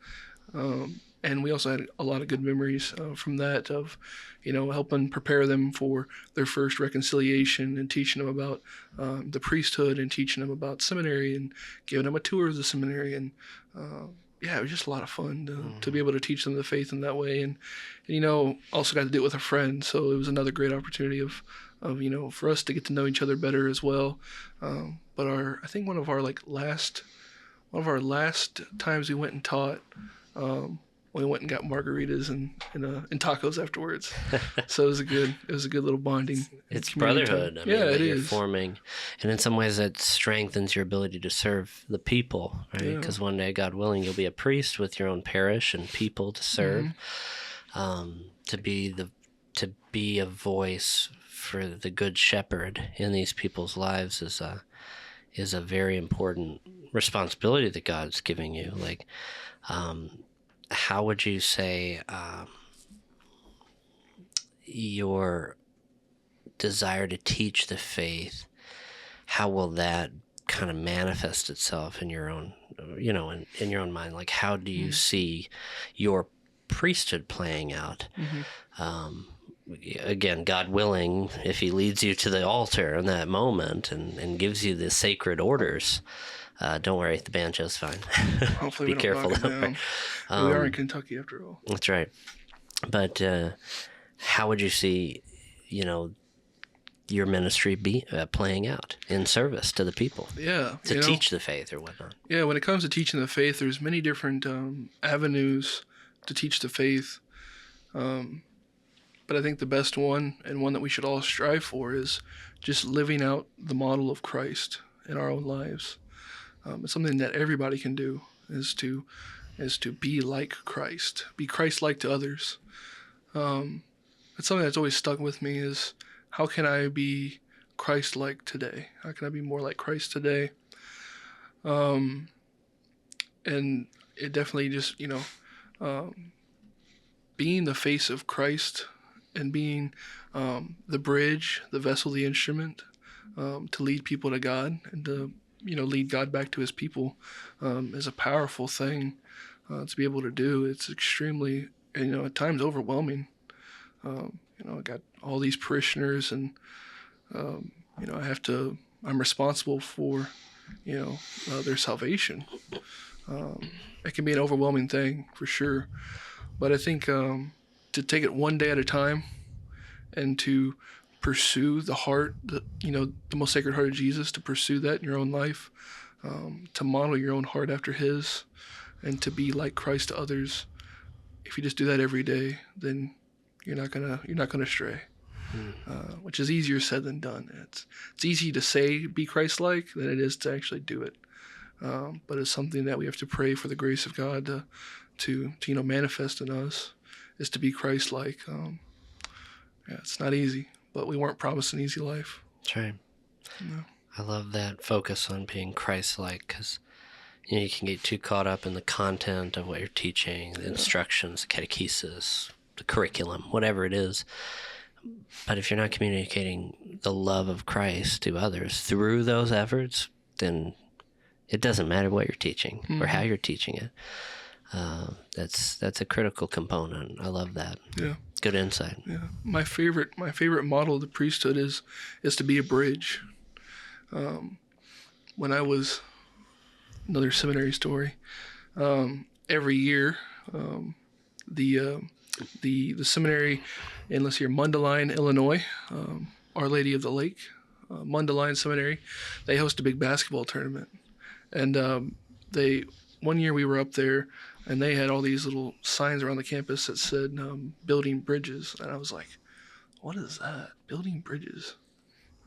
[SPEAKER 4] And we also had a lot of good memories from that of, helping prepare them for their first reconciliation and teaching them about the priesthood and teaching them about seminary and giving them a tour of the seminary. And it was just a lot of fun to be able to teach them the faith in that way. And also got to do it with a friend. So it was another great opportunity of for us to get to know each other better as well. But I think one of our last times we went and taught, we went and got margaritas and tacos afterwards. So it was a good little bonding.
[SPEAKER 1] It's brotherhood.
[SPEAKER 4] I mean, it
[SPEAKER 1] you're
[SPEAKER 4] is
[SPEAKER 1] forming, and in some ways that strengthens your ability to serve the people, right? Because one day, God willing, you'll be a priest with your own parish and people to serve. To be a voice for the good shepherd in these people's lives is a very important responsibility that God's giving you. How would you say your desire to teach the faith, how will that kind of manifest itself in your own, in your own mind? Like, how do you see your priesthood playing out? Again, God willing, if he leads you to the altar in that moment and gives you the sacred orders, don't worry, the banjo's fine.
[SPEAKER 4] Hopefully
[SPEAKER 1] Be careful.
[SPEAKER 4] We are in Kentucky after all.
[SPEAKER 1] That's right. But how would you see, your ministry be playing out in service to the people?
[SPEAKER 4] Yeah.
[SPEAKER 1] To teach the faith or whatnot.
[SPEAKER 4] Yeah, when it comes to teaching the faith, there's many different avenues to teach the faith. But I think the best one, and one that we should all strive for, is just living out the model of Christ in our own lives. It's something that everybody can do, is to be like Christ, be Christ-like to others. It's something that's always stuck with me, is how can I be Christ-like today? How can I be more like Christ today? And it definitely just, being the face of Christ and being the bridge, the vessel, the instrument to lead people to God and to lead God back to his people is a powerful thing to be able to do. It's extremely, at times overwhelming. I got all these parishioners, and I'm responsible for their salvation. It can be an overwhelming thing for sure, but I think to take it one day at a time and to pursue the heart, the most sacred heart of Jesus, to pursue that in your own life, to model your own heart after his, and to be like Christ to others. If you just do that every day, then you're not gonna stray. Which is easier said than done. It's easy to say be Christ-like than it is to actually do it. But it's something that we have to pray for the grace of God to manifest in us, is to be Christ-like. It's not easy, but we weren't promised an easy life.
[SPEAKER 1] That's right.
[SPEAKER 4] No.
[SPEAKER 1] I love that focus on being Christ-like, because you can get too caught up in the content of what you're teaching, the instructions, the catechesis, the curriculum, whatever it is. But if you're not communicating the love of Christ to others through those efforts, then it doesn't matter what you're teaching or how you're teaching it. That's a critical component. I love that.
[SPEAKER 4] Yeah.
[SPEAKER 1] Good insight.
[SPEAKER 4] Yeah. My favorite model of the priesthood is to be a bridge. When I was, another seminary story, every year, the seminary in, let's see here, Mundelein, Illinois, Our Lady of the Lake, Mundelein Seminary, they host a big basketball tournament. And one year we were up there, and they had all these little signs around the campus that said building bridges. And I was like, what is that? Building bridges?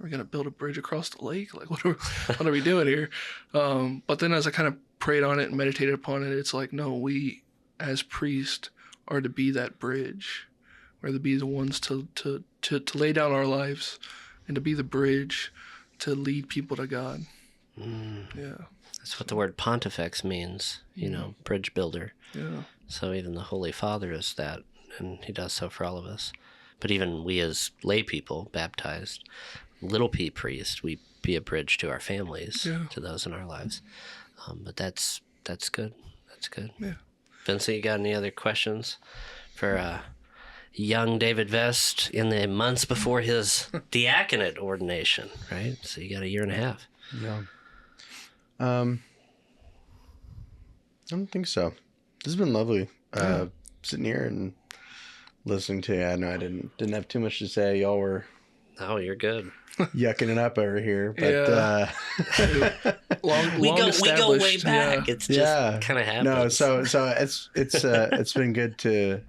[SPEAKER 4] Are we going to build a bridge across the lake? Like, what are we doing here? But then as I kind of prayed on it and meditated upon it, it's like, no, we as priests are to be that bridge. We're to be the ones to lay down our lives and to be the bridge to lead people to God. Yeah.
[SPEAKER 1] That's what the word pontifex means, bridge builder.
[SPEAKER 4] Yeah.
[SPEAKER 1] So even the Holy Father is that, and he does so for all of us. But even we as lay people, baptized, little p priest, we be a bridge to our families, to those in our lives. But that's good. That's good.
[SPEAKER 4] Yeah.
[SPEAKER 1] Vincent, you got any other questions for young David Vest in the months before his diaconate ordination, right? So you got a year and a half.
[SPEAKER 3] Yeah. I don't think so. This has been lovely. Sitting here and listening to you. I know I didn't have too much to say. Y'all were
[SPEAKER 1] you're good.
[SPEAKER 3] Yucking it up over here, but
[SPEAKER 1] we go way back.
[SPEAKER 4] Yeah.
[SPEAKER 1] It's just kind of happens.
[SPEAKER 3] No, so it's been good to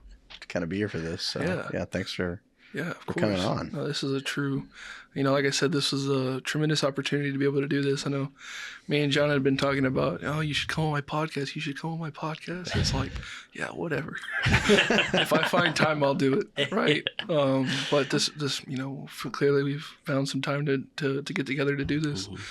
[SPEAKER 3] kind of be here for this. So thanks for coming on.
[SPEAKER 4] No, this is a true, like I said, this was a tremendous opportunity to be able to do this. I know me and John had been talking about, you should come on my podcast. You should come on my podcast. It's like, yeah, whatever. If I find time, I'll do it. Right. But this, clearly we've found some time to get together to do this. Mm-hmm.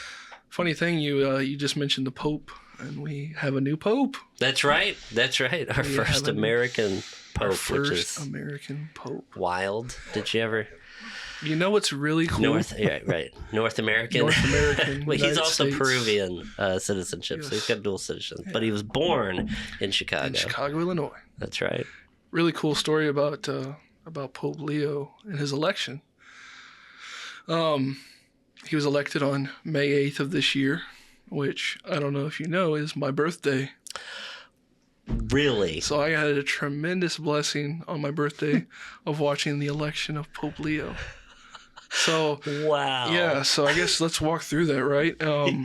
[SPEAKER 4] Funny thing, you just mentioned the Pope, and we have a new Pope.
[SPEAKER 1] That's right. Our first American Pope,
[SPEAKER 4] which is American Pope.
[SPEAKER 1] Wild. Did you ever?
[SPEAKER 4] You know what's really cool?
[SPEAKER 1] North American. Well, he's also
[SPEAKER 4] States.
[SPEAKER 1] Peruvian citizenship,
[SPEAKER 4] yes.
[SPEAKER 1] So he's got dual citizenship. Yeah. But he was born in Chicago.
[SPEAKER 4] In Chicago, Illinois.
[SPEAKER 1] That's right.
[SPEAKER 4] Really cool story about Pope Leo and his election. He was elected on May 8th of this year, which I don't know if you know is my birthday.
[SPEAKER 1] Really?
[SPEAKER 4] So I had a tremendous blessing on my birthday of watching the election of Pope Leo. So
[SPEAKER 1] wow.
[SPEAKER 4] Yeah, so I guess let's walk through that, right?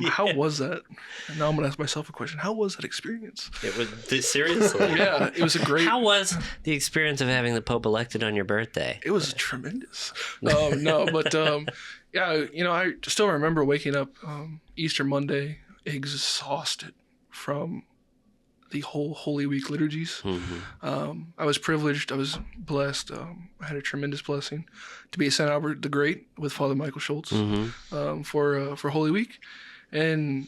[SPEAKER 4] How was that? And now I'm gonna ask myself a question. How was that experience?
[SPEAKER 1] It was seriously.
[SPEAKER 4] Yeah, it was a great.
[SPEAKER 1] How was the experience of having the Pope elected on your birthday?
[SPEAKER 4] It was tremendous. Yeah, I still remember waking up Easter Monday exhausted from the whole Holy Week liturgies. Mm-hmm. I was privileged. I was blessed. I had a tremendous blessing to be at St. Albert the Great with Father Michael Schultz for Holy Week, and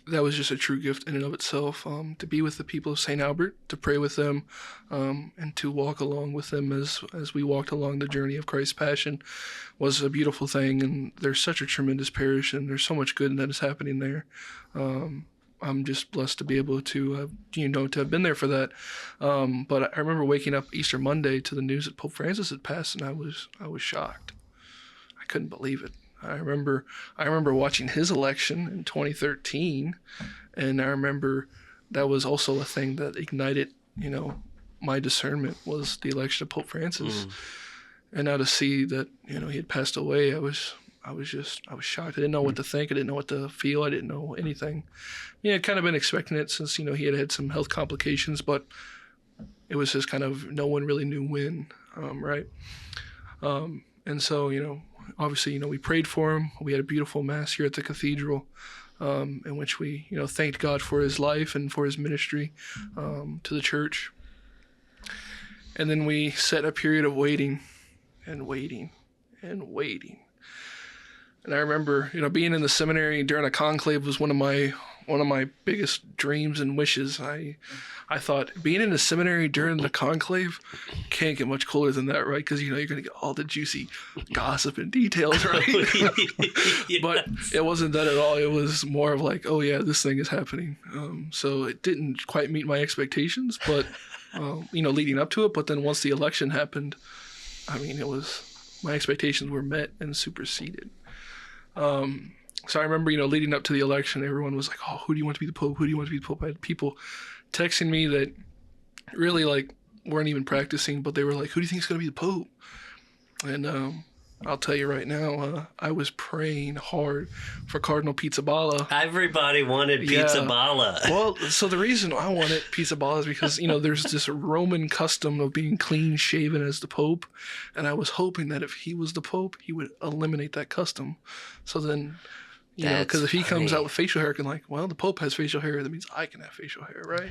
[SPEAKER 4] that was just a true gift in and of itself. To be with the people of St. Albert, to pray with them, and to walk along with them as we walked along the journey of Christ's Passion was a beautiful thing. And there's such a tremendous parish, and there's so much good that is happening there. I'm just blessed to be able to, to have been there for that. But I remember waking up Easter Monday to the news that Pope Francis had passed, and I was shocked. I couldn't believe it. I remember watching his election in 2013, and I remember that was also a thing that ignited, my discernment, was the election of Pope Francis. And now to see that, he had passed away, I was shocked. I didn't know what to think. I didn't know what to feel. I didn't know anything. I'd kind of been expecting it since, he had some health complications, but it was just kind of, no one really knew when, right? And so, obviously, we prayed for him. We had a beautiful mass here at the cathedral, in which we, thanked God for his life and for his ministry to the church. And then we set a period of waiting and waiting and waiting. And I remember, being in the seminary during a conclave was one of my biggest dreams and wishes. I thought being in the seminary during the conclave can't get much cooler than that, right? Because you're going to get all the juicy gossip and details, right? Yes. But it wasn't that at all. It was more of like, oh yeah, this thing is happening. So it didn't quite meet my expectations, but leading up to it. But then once the election happened, my expectations were met and superseded. So I remember, leading up to the election, everyone was like, oh, who do you want to be the Pope? Who do you want to be the Pope? I had people texting me that really weren't even practicing, but they were like, who do you think is going to be the Pope? And I'll tell you right now, I was praying hard for Cardinal Pizzaballa.
[SPEAKER 1] Everybody wanted Pizzaballa.
[SPEAKER 4] Well, so the reason I wanted Pizzaballa is because, there's this Roman custom of being clean shaven as the Pope. And I was hoping that if he was the Pope, he would eliminate that custom. So then, because if he comes out with facial hair, the Pope has facial hair, that means I can have facial hair, right?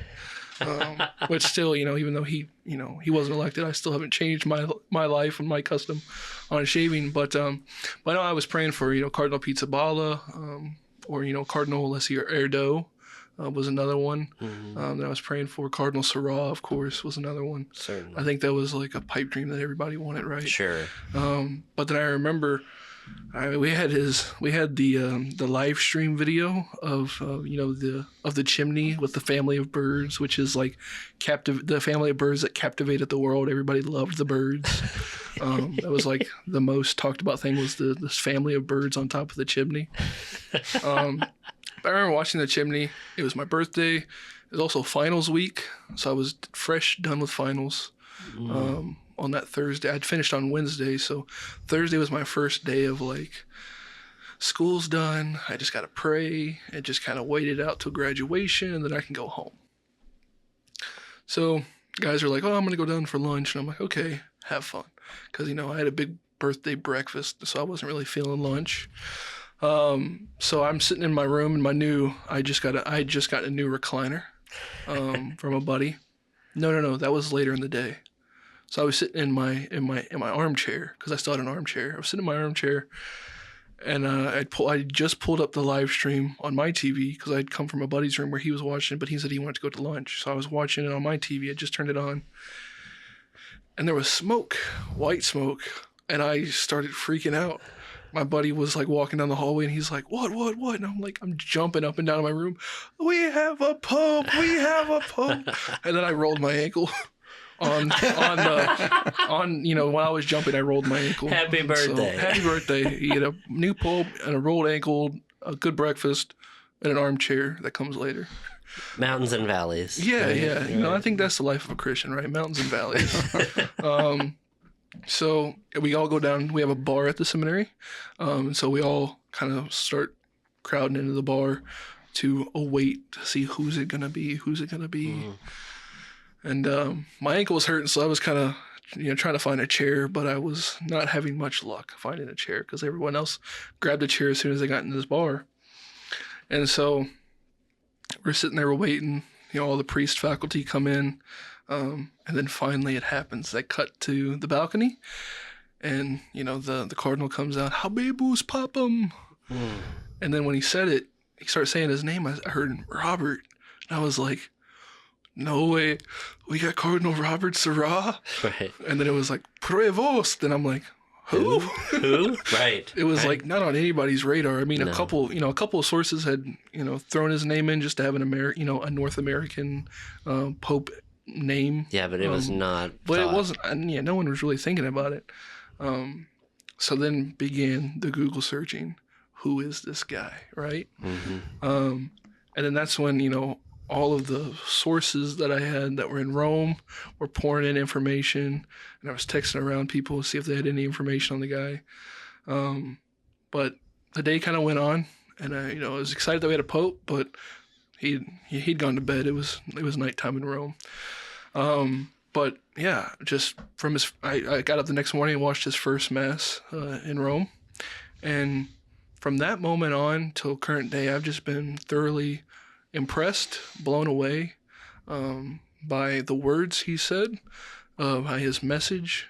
[SPEAKER 4] But still, even though he wasn't elected, I still haven't changed my life and my custom on shaving. But no, I was praying for, Cardinal Pizzaballa, or, Cardinal Erdo was another one. That I was praying for. Cardinal Sarah, of course, was another one.
[SPEAKER 1] Certainly.
[SPEAKER 4] I think that was like a pipe dream that everybody wanted, right?
[SPEAKER 1] Sure.
[SPEAKER 4] But then I remember we had the live stream video of the chimney with the family of birds, which is like the family of birds that captivated the world. Everybody loved the birds. That was like the most talked about thing, was this family of birds on top of the chimney. I remember watching the chimney. It was my birthday. It was also finals week, so I was fresh done with finals. On that Thursday. I'd finished on Wednesday, so Thursday was my first day of school's done. I just got to pray and just kind of waited out till graduation, and then I can go home. So guys are like, oh, I'm going to go down for lunch. And I'm like, okay, have fun. Because, I had a big birthday breakfast, so I wasn't really feeling lunch. So I'm sitting in my room in I just got a new recliner from a buddy. No, that was later in the day. So I was sitting in my armchair, because I still had an armchair. I was sitting in my armchair, and I just pulled up the live stream on my TV, because I'd come from a buddy's room where he was watching it, but he said he wanted to go to lunch. So I was watching it on my TV. I just turned it on, and there was smoke, white smoke, and I started freaking out. My buddy was walking down the hallway, and he's like, what? And I'm jumping up and down in my room. We have a Pope. And then I rolled my ankle. When I was jumping, I rolled my ankle.
[SPEAKER 1] Happy birthday.
[SPEAKER 4] So, happy birthday. He had a new Pope and a rolled ankle, a good breakfast, and an armchair that comes later.
[SPEAKER 1] Mountains and valleys.
[SPEAKER 4] Yeah, right? Yeah. I think that's the life of a Christian, right? Mountains and valleys. So we all go down. We have a bar at the seminary. So we all kind of start crowding into the bar to await to see who's it going to be. And my ankle was hurting, so I was kind of, trying to find a chair, but I was not having much luck finding a chair, because everyone else grabbed a chair as soon as they got into this bar. And so we're sitting there, we're waiting, all the priest faculty come in, and then finally it happens. They cut to the balcony, and, the cardinal comes out, Habemus Papam. And then when he said it, he started saying his name. I heard Robert, and I was like, no way, we got Cardinal Robert Sarah?
[SPEAKER 1] Right.
[SPEAKER 4] And then it was like, Prevost. And I'm like, Who?
[SPEAKER 1] Who? Right.
[SPEAKER 4] It was
[SPEAKER 1] right.
[SPEAKER 4] like not on anybody's radar. I mean, a couple of sources had, thrown his name in just to have a North American Pope name.
[SPEAKER 1] Yeah, but it was not.
[SPEAKER 4] But it wasn't. And no one was really thinking about it. So then began the Google searching. Who is this guy? Right.
[SPEAKER 1] Mm-hmm.
[SPEAKER 4] And then that's when all of the sources that I had that were in Rome were pouring in information, and I was texting around people to see if they had any information on the guy. But the day kind of went on, and I was excited that we had a pope, but he'd gone to bed. It was nighttime in Rome. But yeah, just from I got up the next morning and watched his first mass in Rome, and from that moment on till current day, I've just been thoroughly impressed, blown away by the words he said, by his message,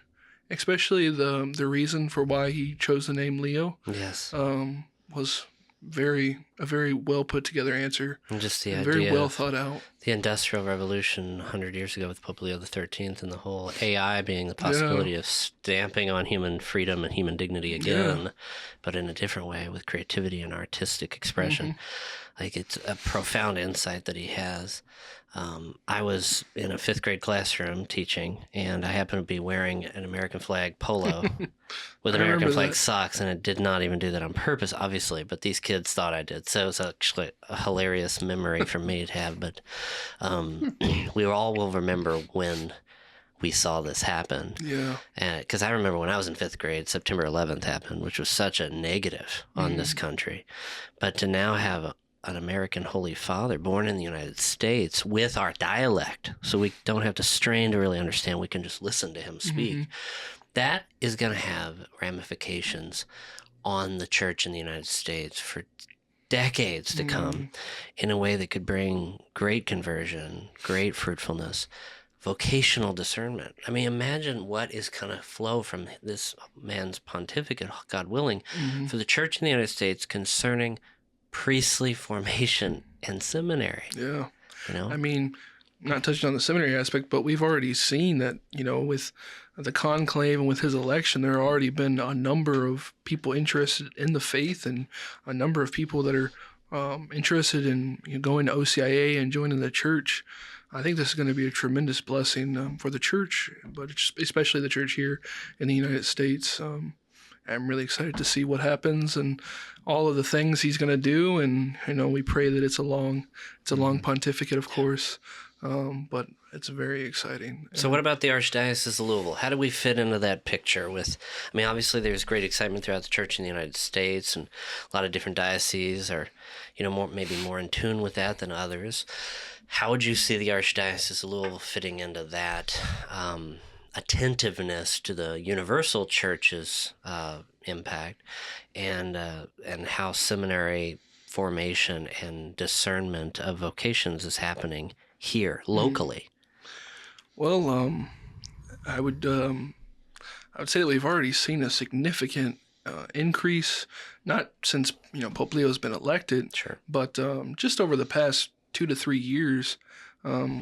[SPEAKER 4] especially the reason for why he chose the name Leo.
[SPEAKER 1] Yes,
[SPEAKER 4] was a very well put together answer.
[SPEAKER 1] And just the
[SPEAKER 4] idea, very well thought out.
[SPEAKER 1] The Industrial Revolution 100 years ago with Pope Leo XIII, and the whole AI being the possibility of stamping on human freedom and human dignity again, but in a different way with creativity and artistic expression. Mm-hmm. Like, it's a profound insight that he has. I was in a 5th grade classroom teaching, and I happened to be wearing an American flag polo with American flag socks, and I did not even do that on purpose, obviously, but these kids thought I did. So it was actually a hilarious memory for me to have, but we all will remember when we saw this happen. Yeah. Because I remember when I was in 5th grade, September 11th happened, which was such a negative on this country. But to now have an American Holy Father born in the United States with our dialect, so we don't have to strain to really understand. We can just listen to him speak. Mm-hmm. That is going to have ramifications on the church in the United States for decades to come in a way that could bring great conversion, great fruitfulness, vocational discernment. I mean, imagine what is going to flow from this man's pontificate, God willing, for the church in the United States concerning priestly formation and seminary. Yeah.
[SPEAKER 4] I mean, not touching on the seminary aspect, but we've already seen that, with the conclave and with his election, there have already been a number of people interested in the faith, and a number of people that are interested in going to OCIA and joining the church. I think this is going to be a tremendous blessing for the church, but especially the church here in the United States. I'm really excited to see what happens and all of the things he's going to do. And, we pray that it's a long pontificate, of course, but it's very exciting.
[SPEAKER 1] So what about the Archdiocese of Louisville? How do we fit into that picture obviously there's great excitement throughout the church in the United States, and a lot of different dioceses are, maybe more in tune with that than others. How would you see the Archdiocese of Louisville fitting into that attentiveness to the universal church's impact, and how seminary formation and discernment of vocations is happening here locally?
[SPEAKER 4] Well, I would say that we've already seen a significant increase, not since Pope Leo's been elected, but just over the past 2 to 3 years,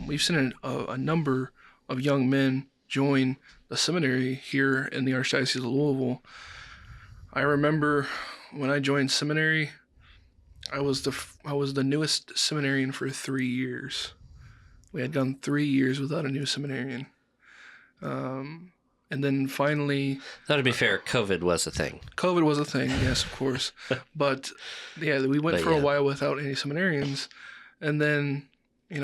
[SPEAKER 4] we've seen a number of young men join the seminary here in the Archdiocese of Louisville. I remember when I joined seminary, I was the newest seminarian for 3 years. We had gone 3 years without a new seminarian. And then finally...
[SPEAKER 1] Now, to be fair, COVID was a thing.
[SPEAKER 4] COVID was a thing, yes, of course. But, we went for a while without any seminarians. And then,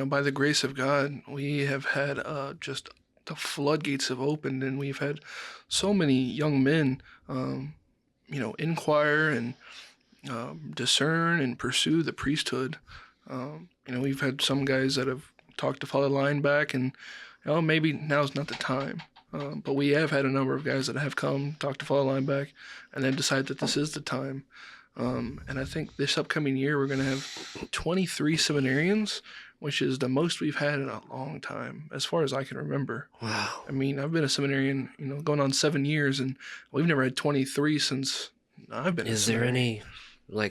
[SPEAKER 4] by the grace of God, we have had just... the floodgates have opened, and we've had so many young men, inquire and discern and pursue the priesthood. We've had some guys that have talked to Father Lineback, and maybe now's not the time. But we have had a number of guys that have come, talked to Father Lineback, and then decide that this is the time. And I think this upcoming year we're going to have 23 seminarians, which is the most we've had in a long time, as far as I can remember. Wow. I mean, I've been a seminarian, going on 7 years, and we've never had 23 since I've been a seminarian.
[SPEAKER 1] Is there any,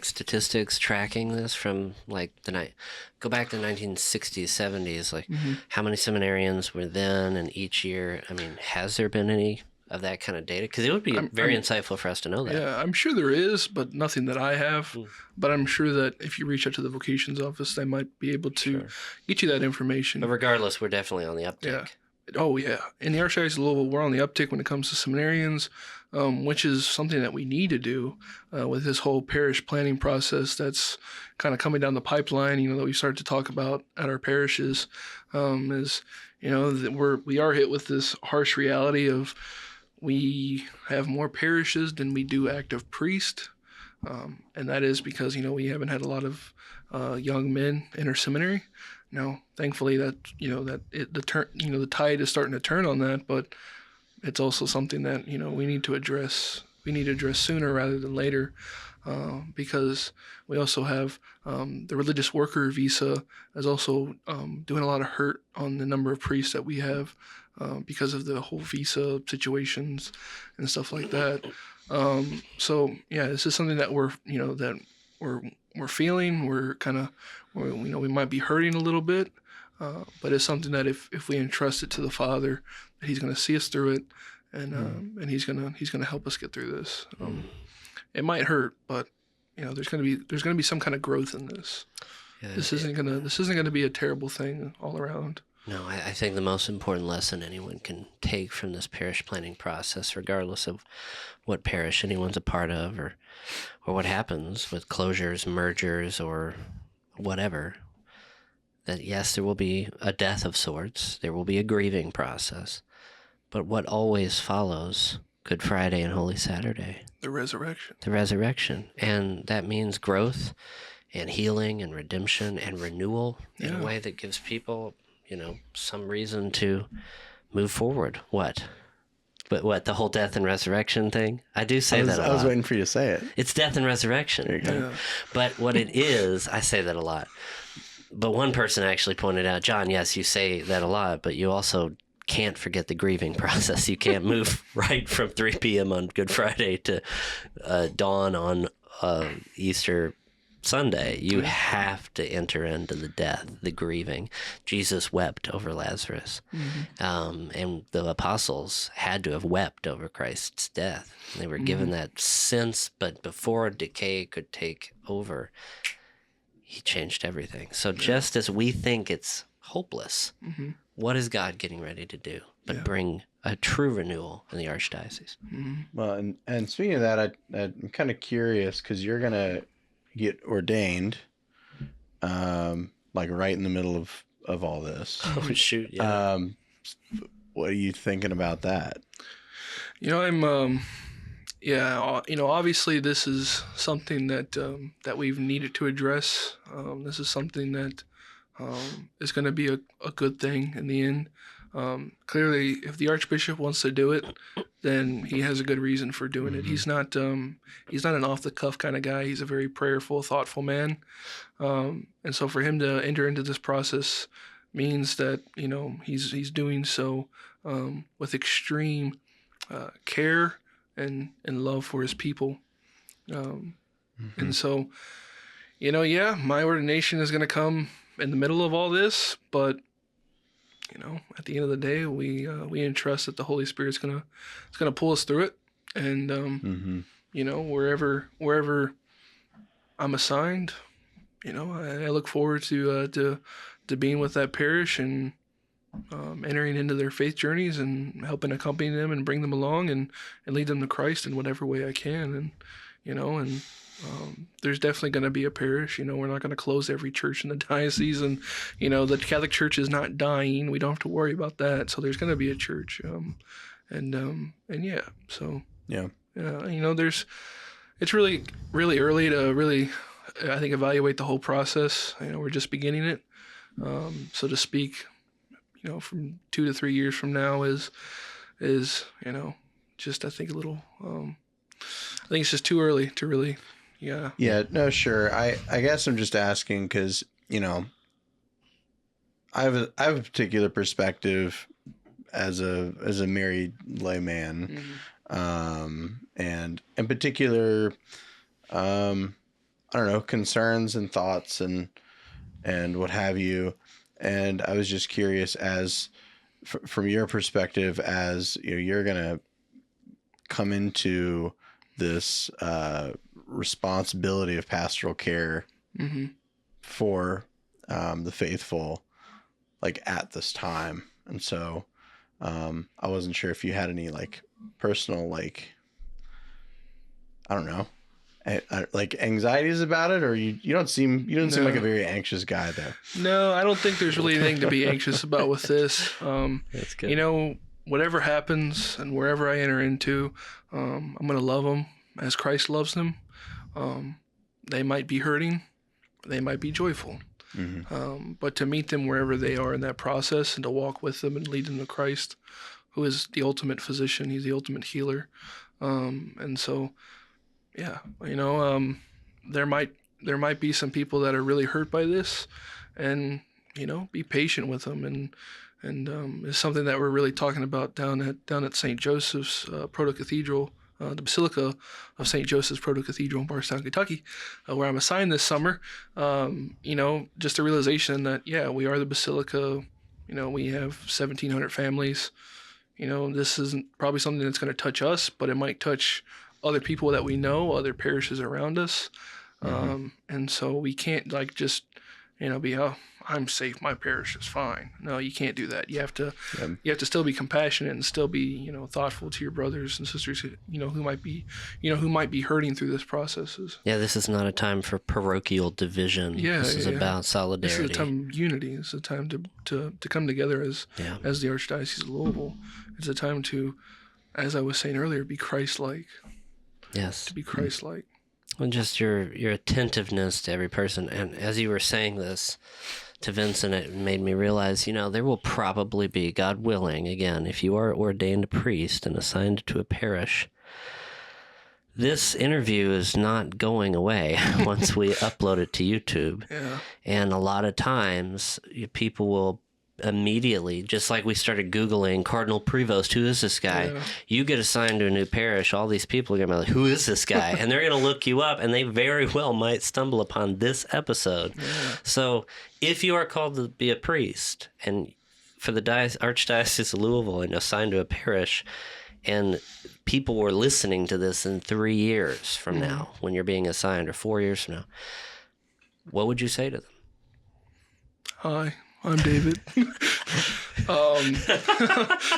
[SPEAKER 1] statistics tracking this from, go back to the 1960s, 70s, how many seminarians were then, and each year, has there been any of that kind of data? Because it would be very insightful for us to know that.
[SPEAKER 4] Yeah, I'm sure there is, but nothing that I have. But I'm sure that if you reach out to the Vocations office, they might be able to get you that information.
[SPEAKER 1] But regardless, we're definitely on the uptick.
[SPEAKER 4] Yeah. Oh, yeah. In the Archdiocese of Louisville, we're on the uptick when it comes to seminarians, which is something that we need to do with this whole parish planning process that's kind of coming down the pipeline, that we start to talk about at our parishes, is, that we are hit with this harsh reality of we have more parishes than we do active priests. And that is because, we haven't had a lot of young men enter seminary. Thankfully that the tide is starting to turn on that, but it's also something that we need to address. We need to address sooner rather than later, because we also have the religious worker visa is also doing a lot of hurt on the number of priests that we have because of the whole visa situations and stuff like that. So yeah, this is something that we're feeling. We might be hurting a little bit, but it's something that if we entrust it to the Father, that He's going to see us through it, and He's gonna help us get through this. It might hurt, but there's gonna be some kind of growth in this. Yeah, this isn't gonna be a terrible thing all around.
[SPEAKER 1] No, I think the most important lesson anyone can take from this parish planning process, regardless of what parish anyone's a part of or what happens with closures, mergers, or whatever, that yes, there will be a death of sorts, there will be a grieving process, but what always follows Good Friday and Holy Saturday?
[SPEAKER 4] The resurrection.
[SPEAKER 1] The resurrection. And that means growth and healing and redemption and renewal in a way that gives people some reason to move forward. What? The whole death and resurrection thing? I do say that a lot.
[SPEAKER 3] I was waiting for you to say it.
[SPEAKER 1] It's death and resurrection.
[SPEAKER 3] There you go.
[SPEAKER 4] Yeah.
[SPEAKER 1] But what it is, I say that a lot. But one person actually pointed out, John, yes, you say that a lot, but you also can't forget the grieving process. You can't move right from 3 p.m. on Good Friday to dawn on Easter Sunday. You have to enter into the death, the grieving. Jesus wept over Lazarus. And the apostles had to have wept over Christ's death. They were given that sense, but before decay could take over, He changed everything. So just as we think it's hopeless, what is God getting ready to do but bring a true renewal in the Archdiocese?
[SPEAKER 3] Well, and speaking of that, I'm kind of curious because you're going to get ordained like right in the middle of all this.
[SPEAKER 1] Oh, shoot, yeah.
[SPEAKER 3] What are you thinking about that?
[SPEAKER 4] I'm obviously this is something that we've needed to address. This is something that is going to be a good thing in the end. Clearly, if the Archbishop wants to do it, then he has a good reason for doing it. He's not an off the cuff kind of guy. He's a very prayerful, thoughtful man, and so for him to enter into this process means that he's doing so with extreme care and love for his people, and so my ordination is going to come in the middle of all this, but at the end of the day, we entrust that the Holy Spirit's gonna pull us through it, and wherever I'm assigned, I look forward to being with that parish and entering into their faith journeys and helping accompany them and bring them along and lead them to Christ in whatever way I can, and there's definitely going to be a parish. We're not going to close every church in the diocese, and the Catholic Church is not dying. We don't have to worry about that. So there's going to be a church, it's really really early to really, I think, evaluate the whole process. We're just beginning it, so to speak. From 2 to 3 years from now is just, I think, a little. I think it's just too early to really. Yeah.
[SPEAKER 3] Yeah. No, sure. I guess I'm just asking because I have a particular perspective as a married layman, and in particular, I don't know, concerns and thoughts and what have you. And I was just curious, as from your perspective, as you're gonna come into this responsibility of pastoral care for the faithful, like at this time. And so I wasn't sure if you had any like personal, like, I don't know, like anxieties about it, or you don't seem like a very anxious guy though.
[SPEAKER 4] No, I don't think there's really anything to be anxious about with this.
[SPEAKER 1] That's good.
[SPEAKER 4] You know, whatever happens and wherever I enter into, I'm going to love them as Christ loves them. They might be hurting, they might be joyful. But to meet them wherever they are in that process and to walk with them and lead them to Christ, who is the ultimate physician, he's the ultimate healer. And so, yeah, you know, there might be some people that are really hurt by this, and, you know, be patient with them. And it's something that we're really talking about down at St. Joseph's Proto-Cathedral, the Basilica of St. Joseph's Proto-Cathedral in Bardstown, Kentucky, where I'm assigned this summer. You know, just a realization that, yeah, we are the Basilica. You know, we have 1,700 families. You know, this isn't probably something that's going to touch us, but it might touch other people that we know, other parishes around us. And so we can't like just, you know, be, oh, I'm safe, my parish is fine. No, you can't do that. You have to still be compassionate and still be, you know, thoughtful to your brothers and sisters, you know, who might be hurting through this processes.
[SPEAKER 1] Yeah, this is not a time for parochial division. This is about solidarity.
[SPEAKER 4] This is a time of unity. It's a time to come together as the Archdiocese of Louisville. It's a time to, as I was saying earlier, be Christ-like.
[SPEAKER 1] Yes.
[SPEAKER 4] To be Christ-like.
[SPEAKER 1] And just your attentiveness to every person. And as you were saying this to Vincent, it made me realize, you know, there will probably be, God willing, again, if you are ordained a priest and assigned to a parish, this interview is not going away once we upload it to YouTube.
[SPEAKER 4] Yeah.
[SPEAKER 1] And a lot of times people will immediately, just like we started Googling Cardinal Prevost, who is this guy? Yeah. You get assigned to a new parish, all these people are going to be like, who is this guy? And they're going to look you up, and they very well might stumble upon this episode. Yeah. So if you are called to be a priest, and for the Archdiocese of Louisville and assigned to a parish, and people were listening to this in 3 years from now, when you're being assigned, or 4 years from now, what would you say to them?
[SPEAKER 4] Hi, I'm David.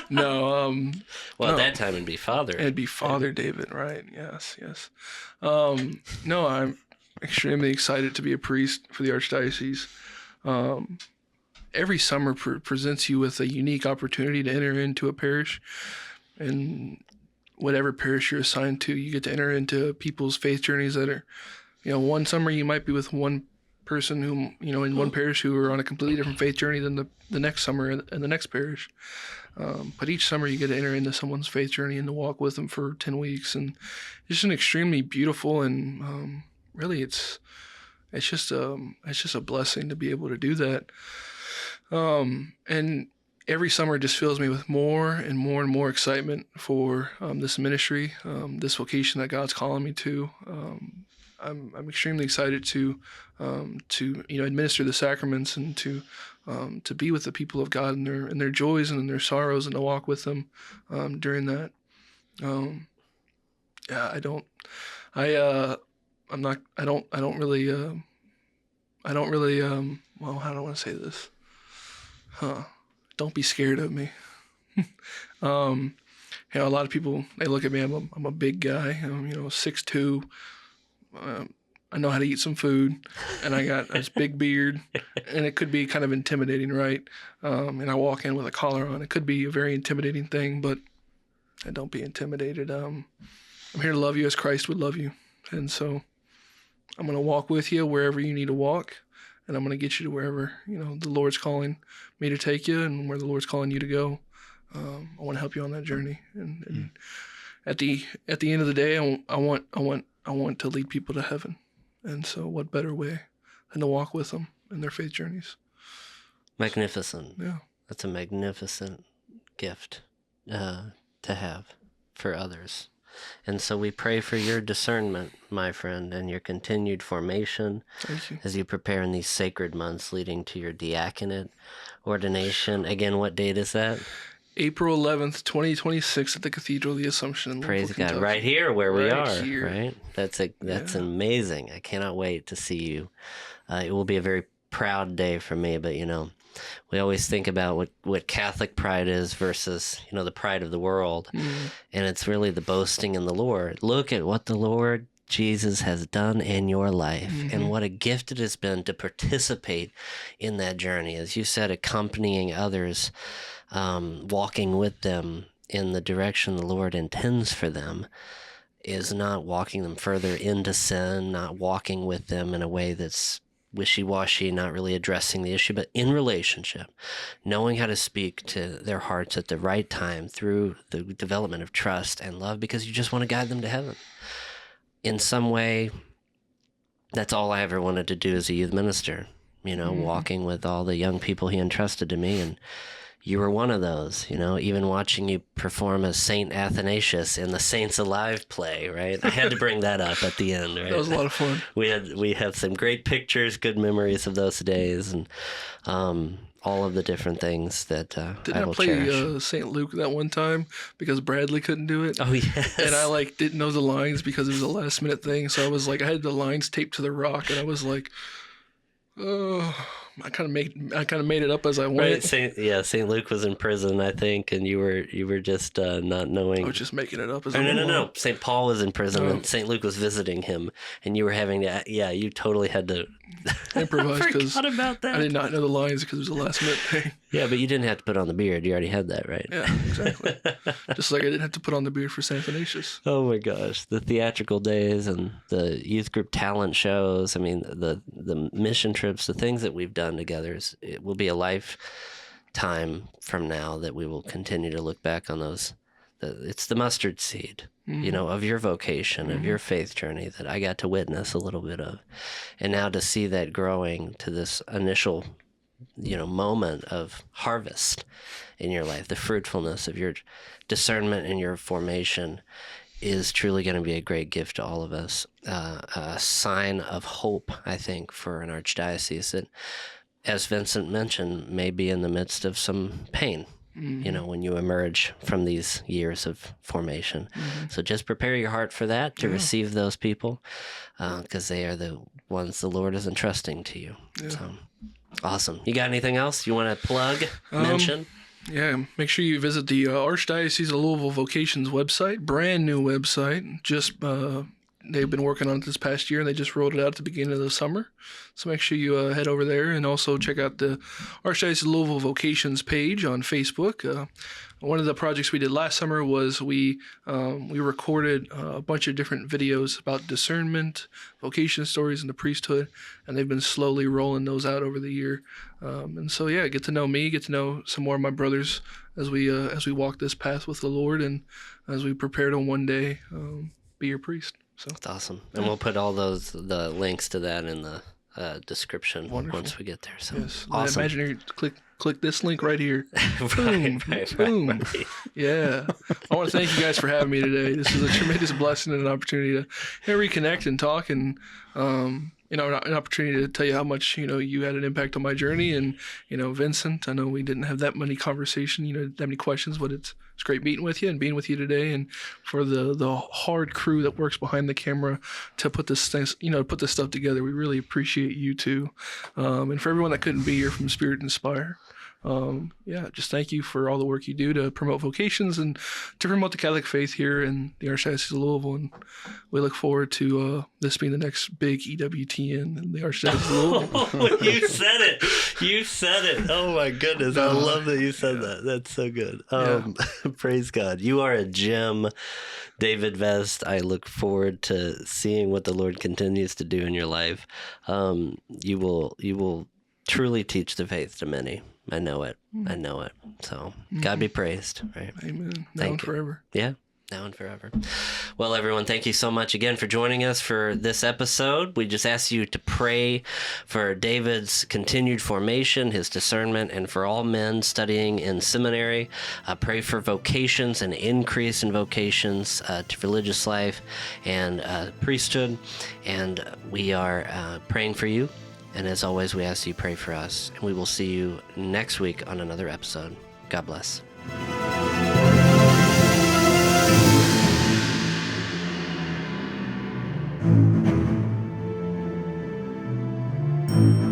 [SPEAKER 4] No.
[SPEAKER 1] Well, at that time it'd be Father.
[SPEAKER 4] It'd be Father David, right? Yes. No, I'm extremely excited to be a priest for the Archdiocese. Every summer presents you with a unique opportunity to enter into a parish. And whatever parish you're assigned to, you get to enter into people's faith journeys that are, you know, one summer you might be with one person who, you know, in one parish who are on a completely different faith journey than the next summer in the next parish. But each summer you get to enter into someone's faith journey and to walk with them for 10 weeks. And it's just an extremely beautiful and really it's just a blessing to be able to do that. And every summer just fills me with more and more and more excitement for this ministry, this vocation that God's calling me to. I'm extremely excited to you know, administer the sacraments and to be with the people of God in their joys and in their sorrows, and to walk with them during that. I don't really well, how do I want to say this? Don't be scared of me. You know, a lot of people, they look at me, I'm a big guy, I'm, you know, 6'2". I know how to eat some food, and I got this big beard, and it could be kind of intimidating, right? And I walk in with a collar on. It could be a very intimidating thing, but don't be intimidated. I'm here to love you as Christ would love you. And so I'm going to walk with you wherever you need to walk, and I'm going to get you to wherever, you know, the Lord's calling me to take you, and where the Lord's calling you to go. I want to help you on that journey. And at the end of the day, I want to lead people to heaven. And so what better way than to walk with them in their faith journeys?
[SPEAKER 1] Magnificent.
[SPEAKER 4] Yeah.
[SPEAKER 1] That's a magnificent gift to have for others. And so we pray for your discernment, my friend, and your continued formation.
[SPEAKER 4] Thank you.
[SPEAKER 1] As you prepare in these sacred months leading to your diaconate ordination. Again, what date is that?
[SPEAKER 4] April 11th, 2026 at the Cathedral of the Assumption in Louisville,
[SPEAKER 1] Praise God.
[SPEAKER 4] Kentucky.
[SPEAKER 1] Right here where we
[SPEAKER 4] Right
[SPEAKER 1] are,
[SPEAKER 4] here.
[SPEAKER 1] right? That's amazing. I cannot wait to see you. It will be a very proud day for me, but we always think about what Catholic pride is versus, the pride of the world. And it's really the boasting in the Lord. Look at what the Lord Jesus has done in your life, and what a gift it has been to participate in that journey. As you said, accompanying others, walking with them in the direction the Lord intends for them, is not walking them further into sin, not walking with them in a way that's wishy-washy, not really addressing the issue, but in relationship, knowing how to speak to their hearts at the right time through the development of trust and love, because you just want to guide them to heaven. In some way, that's all I ever wanted to do as a youth minister, walking with all the young people he entrusted to me. And you were one of those, even watching you perform as Saint Athanasius in the Saints Alive play, right? I had to bring that up at the end, right?
[SPEAKER 4] That was a lot of fun.
[SPEAKER 1] We have some great pictures, good memories of those days, and all of the different things that I will cherish.
[SPEAKER 4] Didn't I play St. Luke that one time because Bradley couldn't do it?
[SPEAKER 1] Oh, yes.
[SPEAKER 4] And I didn't know the lines because it was a last minute thing. So I was I had the lines taped to the rock, and I was like, oh, I kind of made it up as I went.
[SPEAKER 1] Right, St. Luke was in prison, I think, and you were just not knowing.
[SPEAKER 4] I was just making it up as I went.
[SPEAKER 1] No. St. Paul was in prison, and St. Luke was visiting him, and you were having to. Yeah, you totally had to
[SPEAKER 4] improvise because
[SPEAKER 1] I forgot about that.
[SPEAKER 4] I did not know the lines because it was a last minute thing.
[SPEAKER 1] Yeah, but you didn't have to put on the beard. You already had that, right?
[SPEAKER 4] Yeah, exactly. Just like I didn't have to put on the beard for St. Athanasius.
[SPEAKER 1] Oh my gosh, the theatrical days and the youth group talent shows. I mean, the mission trips, the things that we've done together. It will be a lifetime from now that we will continue to look back on those. It's the mustard seed, of your vocation, of your faith journey that I got to witness a little bit of. And now to see that growing to this initial, moment of harvest in your life, the fruitfulness of your discernment and your formation is truly going to be a great gift to all of us. A sign of hope, I think, for an archdiocese that, as Vincent mentioned, may be in the midst of some pain, when you emerge from these years of formation. So just prepare your heart for that, to receive those people, because they are the ones the Lord is entrusting to you. Yeah. So, awesome. You got anything else you want to plug, mention?
[SPEAKER 4] Yeah, make sure you visit the Archdiocese of Louisville Vocations website, brand new website, just they've been working on it this past year, and they just rolled it out at the beginning of the summer. So make sure you head over there, and also check out the Archdiocese of Louisville Vocations page on Facebook. One of the projects we did last summer was we recorded a bunch of different videos about discernment, vocation stories, and the priesthood, and they've been slowly rolling those out over the year. And so, get to know me, get to know some more of my brothers as we walk this path with the Lord, and as we prepare to one day be your priest. So
[SPEAKER 1] that's awesome, and we'll put all the links to that in the description once we get there. So
[SPEAKER 4] yes,
[SPEAKER 1] awesome.
[SPEAKER 4] Imagine you click this link right here.
[SPEAKER 1] right.
[SPEAKER 4] Yeah, I want to thank you guys for having me today. This is a tremendous blessing and an opportunity to reconnect and talk, and an opportunity to tell you how much you had an impact on my journey. And Vincent, I know we didn't have that many conversations, that many questions, but it's great meeting with you and being with you today. And for the hard crew that works behind the camera to put this stuff together, we really appreciate you too. And for everyone that couldn't be here from Spirit Inspire, just thank you for all the work you do to promote vocations and to promote the Catholic faith here in the Archdiocese of Louisville. And we look forward to this being the next big EWTN in the Archdiocese of Louisville.
[SPEAKER 1] You said it. Oh my goodness. I love that you said that. That's so good. Praise God. You are a gem, David Vest. I look forward to seeing what the Lord continues to do in your life. You will truly teach the faith to many. I know it. So God be praised. Right.
[SPEAKER 4] Amen. Now and forever.
[SPEAKER 1] Yeah. Now and forever. Well, everyone, thank you so much again for joining us for this episode. We just ask you to pray for David's continued formation, his discernment, and for all men studying in seminary. Pray for vocations and increase in vocations to religious life and priesthood. And we are praying for you. And as always, we ask you pray for us. And we will see you next week on another episode. God bless.
[SPEAKER 3] you.